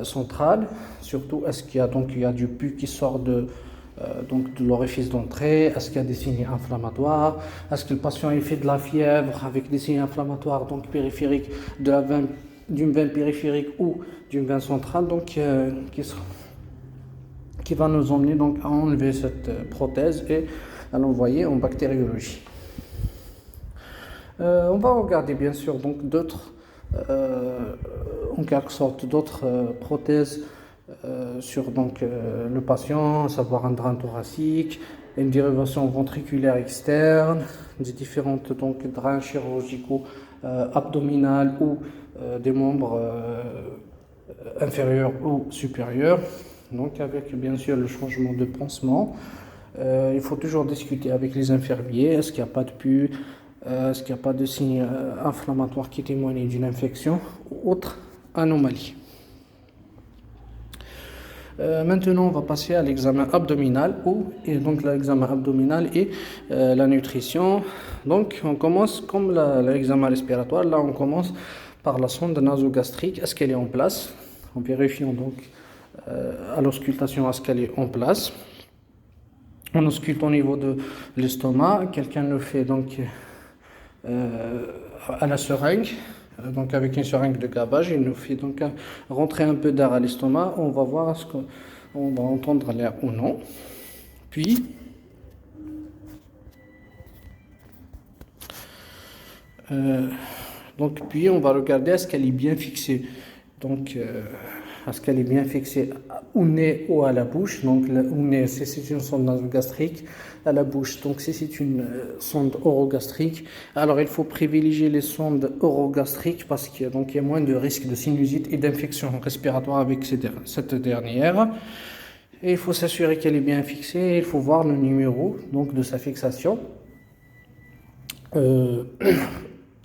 centrale, surtout est-ce qu'il y a du pus qui sort de l'orifice d'entrée, est-ce qu'il y a des signes inflammatoires, est-ce que le patient il fait de la fièvre avec des signes inflammatoires donc périphériques d'une veine périphérique ou d'une veine centrale, donc qui va nous emmener donc à enlever cette prothèse et à l'envoyer en bactériologie. On va regarder bien sûr donc d'autres en quelque sorte d'autres prothèses sur le patient, à savoir un drain thoracique, une dérivation ventriculaire externe, des différentes drains chirurgicaux abdominales ou des membres inférieurs ou supérieurs. Donc avec bien sûr le changement de pansement. Il faut toujours discuter avec les infirmiers. Est-ce qu'il n'y a pas de pus? Est-ce qu'il n'y a pas de signes inflammatoires qui témoignent d'une infection ou autre anomalie? Maintenant, on va passer à l'examen abdominal et donc l'examen abdominal et la nutrition. Donc, on commence comme l'examen respiratoire. Là, on commence par la sonde nasogastrique. Est-ce qu'elle est en place? En vérifiant donc à l'auscultation, est-ce qu'elle est en place? On ausculte au niveau de l'estomac. Quelqu'un le fait donc à la seringue. Donc avec une seringue de gavage, il nous fait donc rentrer un peu d'air à l'estomac. On va voir est-ce qu'on va entendre l'air ou non. Puis puis on va regarder est-ce qu'elle est bien fixée. Donc est-ce qu'elle est bien fixée au nez ou à la bouche. Donc au nez, c'est une sonde nasogastrique. À la bouche, donc si c'est une sonde orogastrique, alors il faut privilégier les sondes orogastriques parce qu'il y a moins de risque de sinusite et d'infection respiratoire avec cette dernière. Et il faut s'assurer qu'elle est bien fixée. Il faut voir le numéro donc de sa fixation.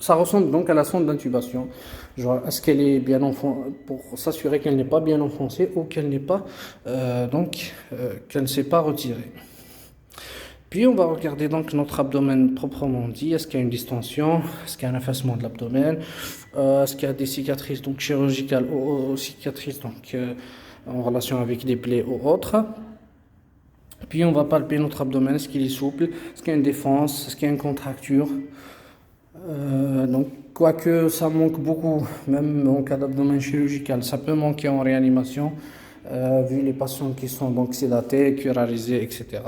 Ça ressemble donc à la sonde d'intubation. Est-ce qu'elle est bien enfoncée, pour s'assurer qu'elle n'est pas bien enfoncée ou qu'elle n'est pas qu'elle ne s'est pas retirée. Puis on va regarder donc notre abdomen proprement dit. Est-ce qu'il y a une distension? Est-ce qu'il y a un affaissement de l'abdomen? Est-ce qu'il y a des cicatrices donc chirurgicales ou cicatrices donc en relation avec des plaies ou autres? Puis on va palper notre abdomen. Est-ce qu'il est souple? Est-ce qu'il y a une défense? Est-ce qu'il y a une contracture? Donc, quoique ça manque beaucoup, même en cas d'abdomen chirurgical, ça peut manquer en réanimation, vu les patients qui sont donc sédatés, curarisés, etc.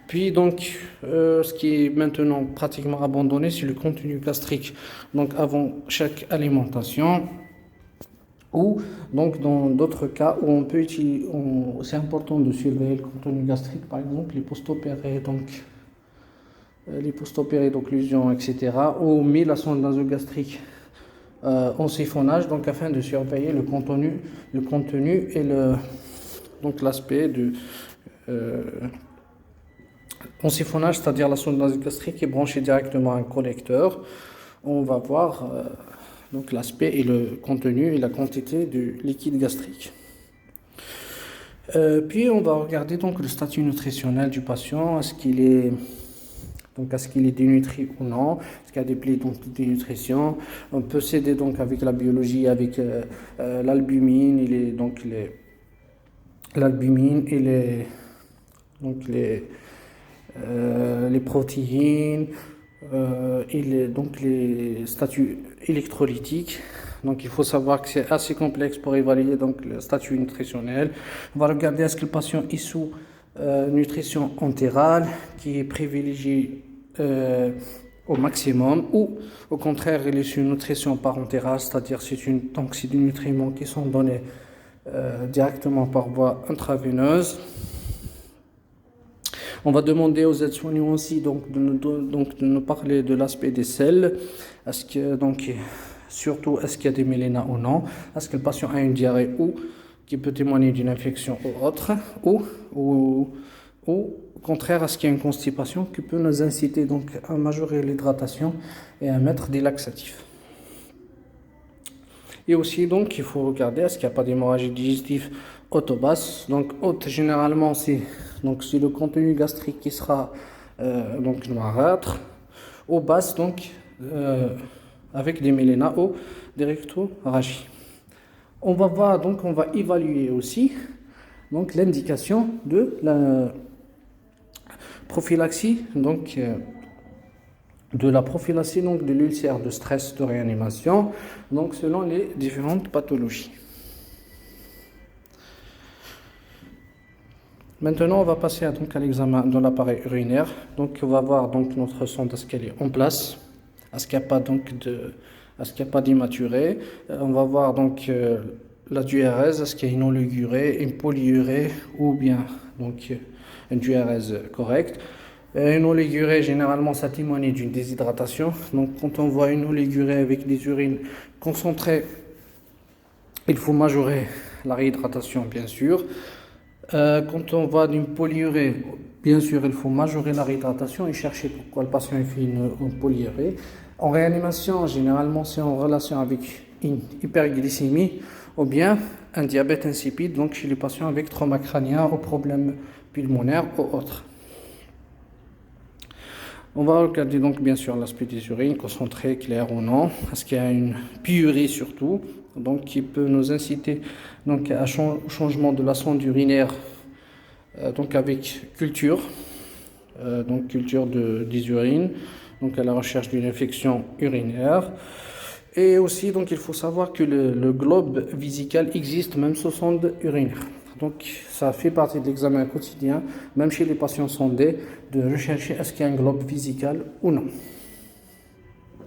Puis donc, ce qui est maintenant pratiquement abandonné, c'est le contenu gastrique. Donc, avant chaque alimentation, ou donc dans d'autres cas où on peut utiliser, c'est important de surveiller le contenu gastrique, par exemple les post-opérés, les post-opérés d'occlusion, etc. ou mis la sonde nasogastrique en siphonnage, donc afin de surveiller le contenu et donc l'aspect de en siphonnage, c'est-à-dire la sonde nasogastrique est branchée directement à un collecteur. On va voir donc l'aspect et le contenu et la quantité du liquide gastrique. Puis on va regarder donc le statut nutritionnel du patient. Est-ce qu'il est dénutri ou non? Est-ce qu'il y a des plaies donc de dénutrition? On peut s'aider donc avec la biologie, avec l'albumine l'albumine et les protéines et les statuts électrolytiques. Donc il faut savoir que c'est assez complexe pour évaluer donc le statut nutritionnel. On va regarder est-ce que le patient est sous nutrition entérale qui est privilégiée au maximum, ou au contraire il est sous nutrition parentérale, c'est-à-dire c'est des nutriments qui sont donnés directement par voie intraveineuse. On va demander aux aides-soignants aussi donc de nous parler de l'aspect des selles. Surtout est-ce qu'il y a des mélénas ou non? Est-ce que le patient a une diarrhée ou qui peut témoigner d'une infection ou autre, ou au contraire est-ce qu'il y a une constipation qui peut nous inciter donc à majorer l'hydratation et à mettre des laxatifs. Et aussi donc il faut regarder est-ce qu'il n'y a pas d'hémorragie digestive haute ou basse. Donc haute généralement c'est le contenu gastrique qui sera donc noirâtre, ou basse donc avec des mélénas ou des rectorragies. On va évaluer aussi donc l'indication de la prophylaxie de l'ulcère de stress de réanimation, donc selon les différentes pathologies. Maintenant, on va passer à l'examen de l'appareil urinaire. Donc, on va voir donc notre sonde, est-ce qu'elle est en place, est-ce qu'il n'y a pas d'immaturé. On va voir donc la diurèse, est-ce qu'il y a une oligurée, une polyurée ou bien donc une diurèse correcte. Une oligurée, généralement, ça témoigne d'une déshydratation. Donc, quand on voit une oligurée avec des urines concentrées, il faut majorer la réhydratation, bien sûr. Quand on voit d'une polyurée, bien sûr, il faut majorer la réhydratation et chercher pourquoi le patient fait une polyurée. En réanimation, généralement, c'est en relation avec une hyperglycémie ou bien un diabète insipide, donc chez les patients avec trauma crânien ou problèmes pulmonaires ou autres. On va regarder donc bien sûr l'aspect des urines, concentrées, claires ou non. Est-ce qu'il y a une pyurie surtout, donc qui peut nous inciter donc au changement de la sonde urinaire, donc avec culture, donc culture des urines, donc à la recherche d'une infection urinaire. Et aussi donc il faut savoir que le globe vésical existe même sous sonde urinaire. Donc, ça fait partie de l'examen quotidien, même chez les patients sondés, de rechercher est-ce qu'il y a un globe vésical ou non.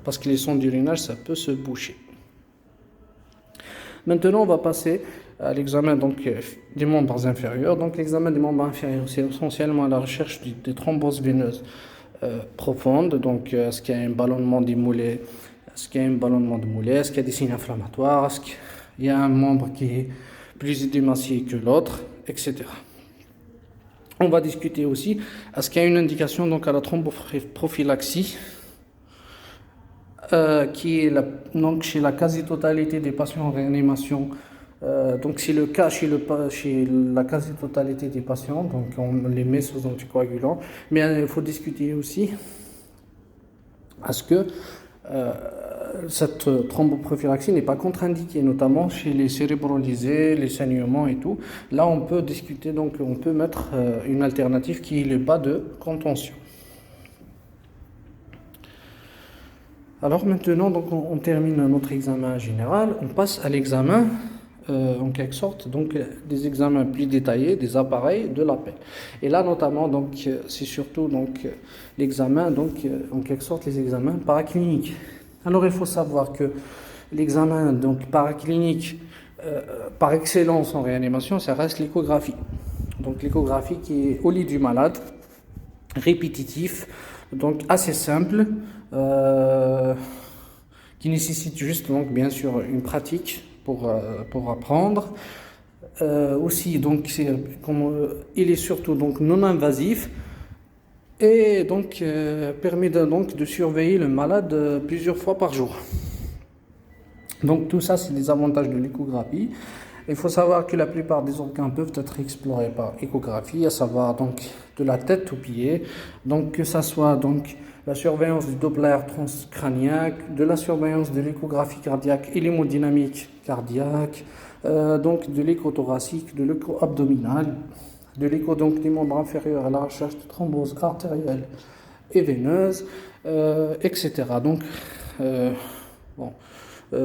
Parce que les sondes d'urinage, ça peut se boucher. Maintenant, on va passer à l'examen des membres inférieurs. Donc, l'examen des membres inférieurs, c'est essentiellement la recherche des thromboses veineuses profondes. Donc, est-ce qu'il y a un ballonnement des mollets? Est-ce qu'il y a un ballonnement de mollets? Est-ce qu'il y a des signes inflammatoires? Est-ce qu'il y a un membre qui est plus édémacié que l'autre, etc. On va discuter aussi, est-ce qu'il y a une indication donc à la thromboprophylaxie qui est donc chez la quasi-totalité des patients en réanimation. Donc c'est le cas chez la quasi-totalité des patients, donc on les met sous anticoagulants, mais il faut discuter aussi, est-ce que cette thromboprophylaxie n'est pas contre-indiquée, notamment chez les cérébralisés, les saignements et tout. Là, on peut discuter, donc on peut mettre une alternative qui est le bas de contention. Alors maintenant, donc on termine notre examen général. On passe à l'examen, en quelque sorte, donc des examens plus détaillés des appareils de l'appel. Et là, notamment, donc c'est surtout donc l'examen, donc en quelque sorte les examens paracliniques. Alors, il faut savoir que l'examen donc paraclinique par excellence en réanimation, ça reste l'échographie. Donc, l'échographie qui est au lit du malade, répétitif, donc assez simple, qui nécessite juste donc bien sûr une pratique pour apprendre. Aussi, donc, il est surtout donc non invasif. Et donc permet de surveiller le malade plusieurs fois par jour. Donc tout ça, c'est des avantages de l'échographie. Il faut savoir que la plupart des organes peuvent être explorés par échographie, à savoir donc de la tête aux pieds, donc que ça soit donc la surveillance du Doppler transcrânien, de la surveillance de l'échographie cardiaque et l'hémodynamique cardiaque, donc de l'écho thoracique, de l'écho abdominal, de l'écho donc des membres inférieurs à la recherche de thrombose artérielle et veineuse, etc. Donc,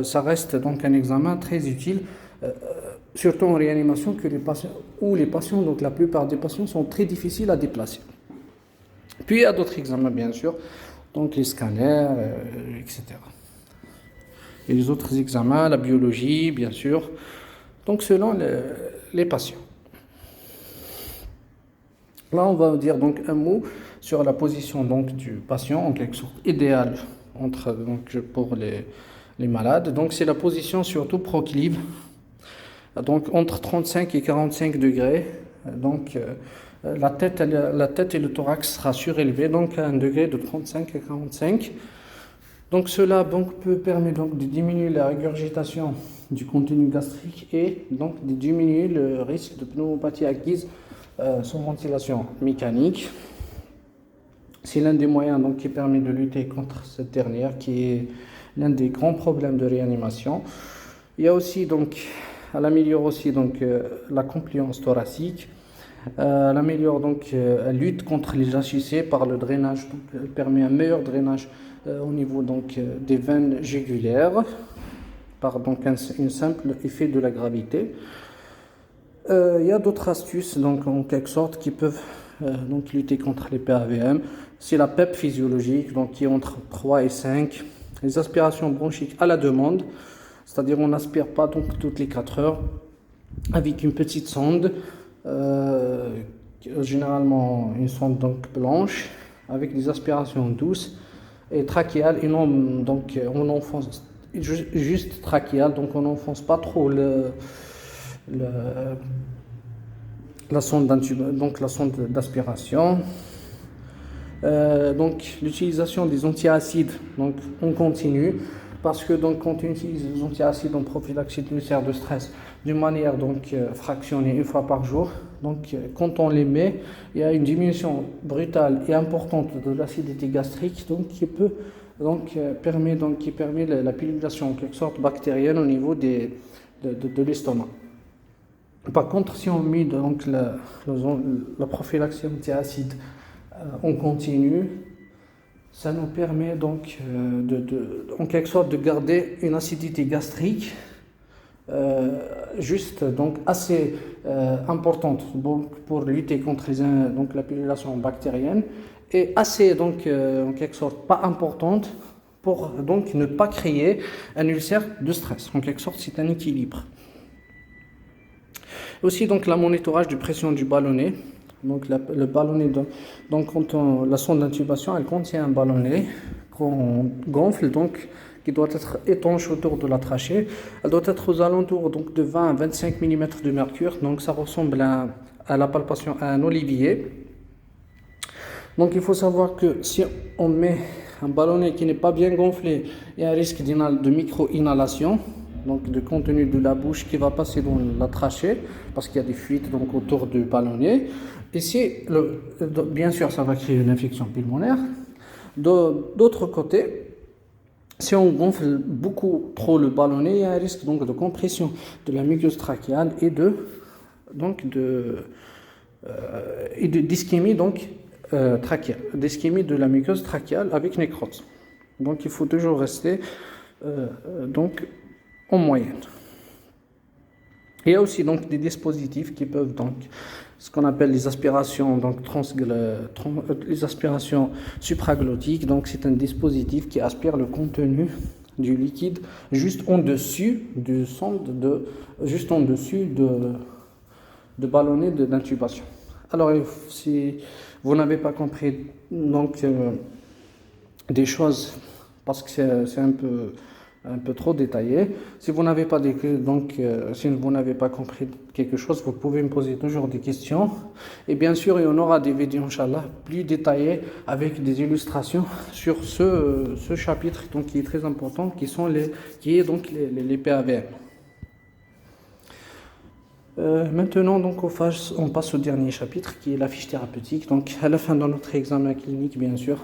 ça reste donc un examen très utile, surtout en réanimation, où les patients, donc la plupart des patients sont très difficiles à déplacer. Puis il y a d'autres examens, bien sûr, donc les scanners, etc. Et les autres examens, la biologie, bien sûr, donc selon les patients. Là, on va dire donc un mot sur la position donc du patient, en quelque sorte idéale pour les malades. Donc, c'est la position surtout proclive, donc entre 35 et 45 degrés. Donc, la tête et le thorax sera surélevé, donc à un degré de 35 à 45. Donc, cela peut permettre donc de diminuer la régurgitation du contenu gastrique et donc de diminuer le risque de pneumopathie acquise sans ventilation mécanique. C'est l'un des moyens donc, qui permet de lutter contre cette dernière, qui est l'un des grands problèmes de réanimation. Il y a aussi donc, elle améliore aussi donc la compliance thoracique. Elle améliore donc, elle lutte contre les HIC par le drainage. Donc, elle permet un meilleur drainage au niveau donc des veines jugulaires par donc un simple effet de la gravité. Il y a d'autres astuces donc en quelque sorte qui peuvent donc lutter contre les PAVM. C'est la PEP physiologique donc qui est entre 3 et 5. Les aspirations bronchiques à la demande. C'est-à-dire on n'aspire pas donc toutes les 4 heures avec une petite sonde, généralement une sonde donc blanche, avec des aspirations douces et trachéales, et non donc on enfonce juste trachéale, donc on n'enfonce pas trop la sonde donc la sonde d'aspiration. Donc l'utilisation des antiacides, donc on continue, parce que donc quand on utilise des antiacides en prophylaxie d'ulcère de stress d'une manière donc fractionnée une fois par jour, donc quand on les met, il y a une diminution brutale et importante de l'acidité gastrique, donc qui permet la pullulation en quelque sorte bactérienne au niveau de l'estomac. Par contre, si on met donc la prophylaxie antiacide on continue, ça nous permet donc en quelque sorte de garder une acidité gastrique juste donc assez importante donc, pour lutter contre donc la pullulation bactérienne, et assez donc en quelque sorte pas importante pour donc ne pas créer un ulcère de stress. En quelque sorte, c'est un équilibre. Aussi donc la monitorage de pression du ballonnet. Donc le ballonnet, donc la sonde d'intubation, elle contient un ballonnet qu'on gonfle, donc qui doit être étanche autour de la trachée. Elle doit être aux alentours donc de 20 à 25 mm de mercure. Donc ça ressemble à la palpation à un olivier. Donc il faut savoir que si on met un ballonnet qui n'est pas bien gonflé, il y a un risque de micro-inhalation, donc de contenu de la bouche qui va passer dans la trachée, parce qu'il y a des fuites donc autour du ballonnet. Et bien sûr, ça va créer une infection pulmonaire. D'autre côté, si on gonfle beaucoup trop le ballonnet, il y a un risque donc de compression de la muqueuse trachéale et d'ischémie trachéale, d'ischémie de la muqueuse trachéale avec nécrose. Donc il faut toujours rester en moyenne. Il y a aussi donc des dispositifs qui peuvent donc ce qu'on appelle les aspirations les aspirations supraglottiques. Donc c'est un dispositif qui aspire le contenu du liquide juste en dessus du de ballonnet d'intubation. Alors si vous n'avez pas compris donc des choses, parce que c'est un peu trop détaillé. Si vous n'avez pas compris quelque chose, vous pouvez me poser toujours des questions. Et bien sûr, il y en aura des vidéos, Inch'Allah, plus détaillées avec des illustrations sur ce chapitre donc, qui est très important, qui est donc les PAVM. Maintenant, donc, on passe au dernier chapitre qui est la fiche thérapeutique. Donc, à la fin de notre examen clinique, bien sûr,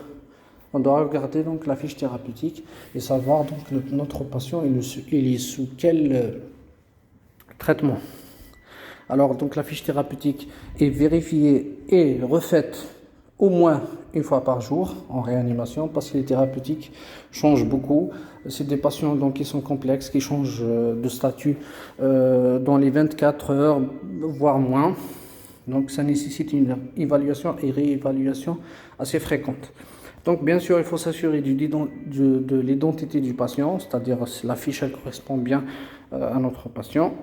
on doit regarder donc la fiche thérapeutique et savoir donc notre patient il est sous quel traitement. Alors donc la fiche thérapeutique est vérifiée et refaite au moins une fois par jour en réanimation, parce que les thérapeutiques changent beaucoup. C'est des patients donc qui sont complexes, qui changent de statut dans les 24 heures voire moins. Donc ça nécessite une évaluation et réévaluation assez fréquente. Donc bien sûr, il faut s'assurer de l'identité du patient, c'est-à-dire si la fiche elle correspond bien à notre patient.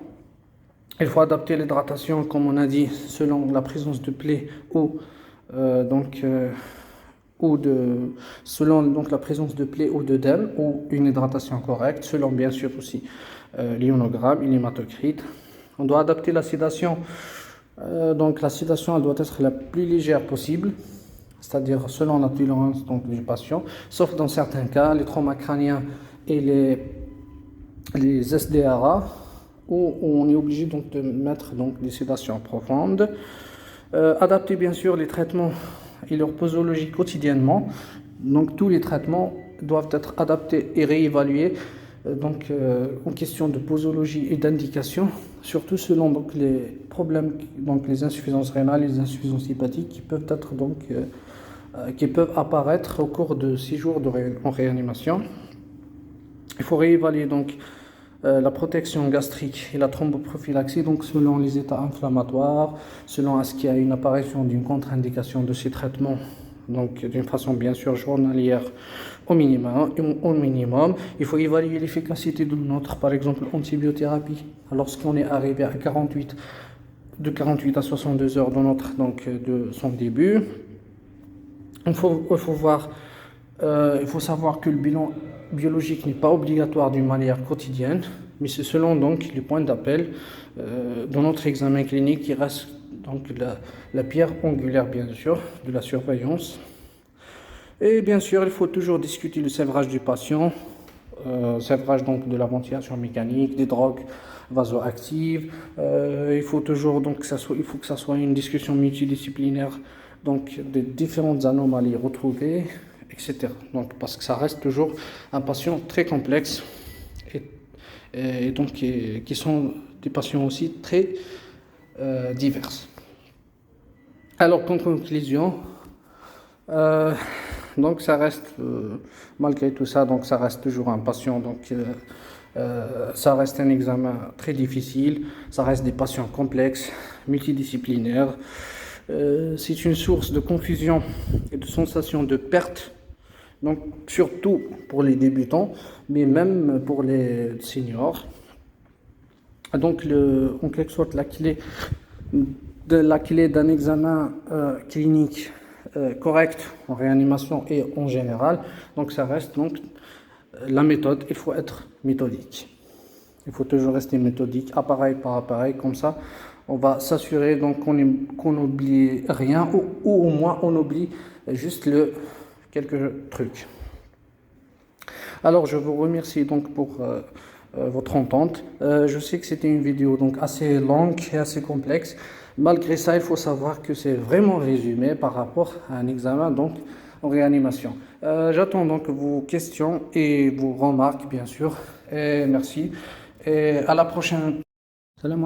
Il faut adapter l'hydratation, comme on a dit, selon la présence de plaies selon donc la présence de plaies ou d'œdème, ou une hydratation correcte, selon bien sûr aussi l'ionogramme et l'hématocrite. On doit adapter la sédation. Donc la sédation elle doit être la plus légère possible, c'est-à-dire selon la tolérance donc, du patient, sauf dans certains cas, les traumas crâniens et les SDRA, où on est obligé donc, de mettre donc, des sédations profondes. Adapter bien sûr les traitements et leur posologie quotidiennement. Donc tous les traitements doivent être adaptés et réévalués en question de posologie et d'indication, surtout selon donc, les problèmes, donc les insuffisances rénales et les insuffisances hépatiques qui peuvent être qui peuvent apparaître au cours de 6 jours en réanimation. Il faut réévaluer donc la protection gastrique et la thromboprophylaxie, donc selon les états inflammatoires, selon est-ce qu'il y a une apparition d'une contre-indication de ces traitements donc d'une façon bien sûr journalière au minimum, il faut évaluer l'efficacité de notre, par exemple, antibiothérapie. Lorsqu'on est arrivé à 48, de 48 à 62 heures de notre, donc de son début, il faut voir, il faut savoir que le bilan biologique n'est pas obligatoire d'une manière quotidienne, mais c'est selon donc les points d'appel dans notre examen clinique qui reste donc la pierre angulaire bien sûr de la surveillance. Et bien sûr, il faut toujours discuter le sévrage du patient, sévrage donc de la ventilation mécanique, des drogues vasoactives. Il faut toujours donc il faut que ça soit une discussion multidisciplinaire donc des différentes anomalies retrouvées, etc. Donc parce que ça reste toujours un patient très complexe et donc qui sont des patients aussi très divers. Alors, en conclusion, donc ça reste, malgré tout ça, donc ça reste toujours un patient, donc ça reste un examen très difficile, ça reste des patients complexes, multidisciplinaires. C'est une source de confusion et de sensation de perte, donc surtout pour les débutants, mais même pour les seniors. Donc, en quelque sorte, la clé d'un examen clinique correct en réanimation et en général, donc ça reste donc la méthode. Il faut être méthodique. Il faut toujours rester méthodique, appareil par appareil, comme ça, on va s'assurer donc qu'on n'oublie rien ou au moins on oublie juste quelques trucs. Alors, je vous remercie donc pour votre entente. Je sais que c'était une vidéo donc assez longue et assez complexe. Malgré ça, il faut savoir que c'est vraiment résumé par rapport à un examen donc en réanimation. J'attends donc vos questions et vos remarques bien sûr. Et merci. Et à la prochaine. Salam.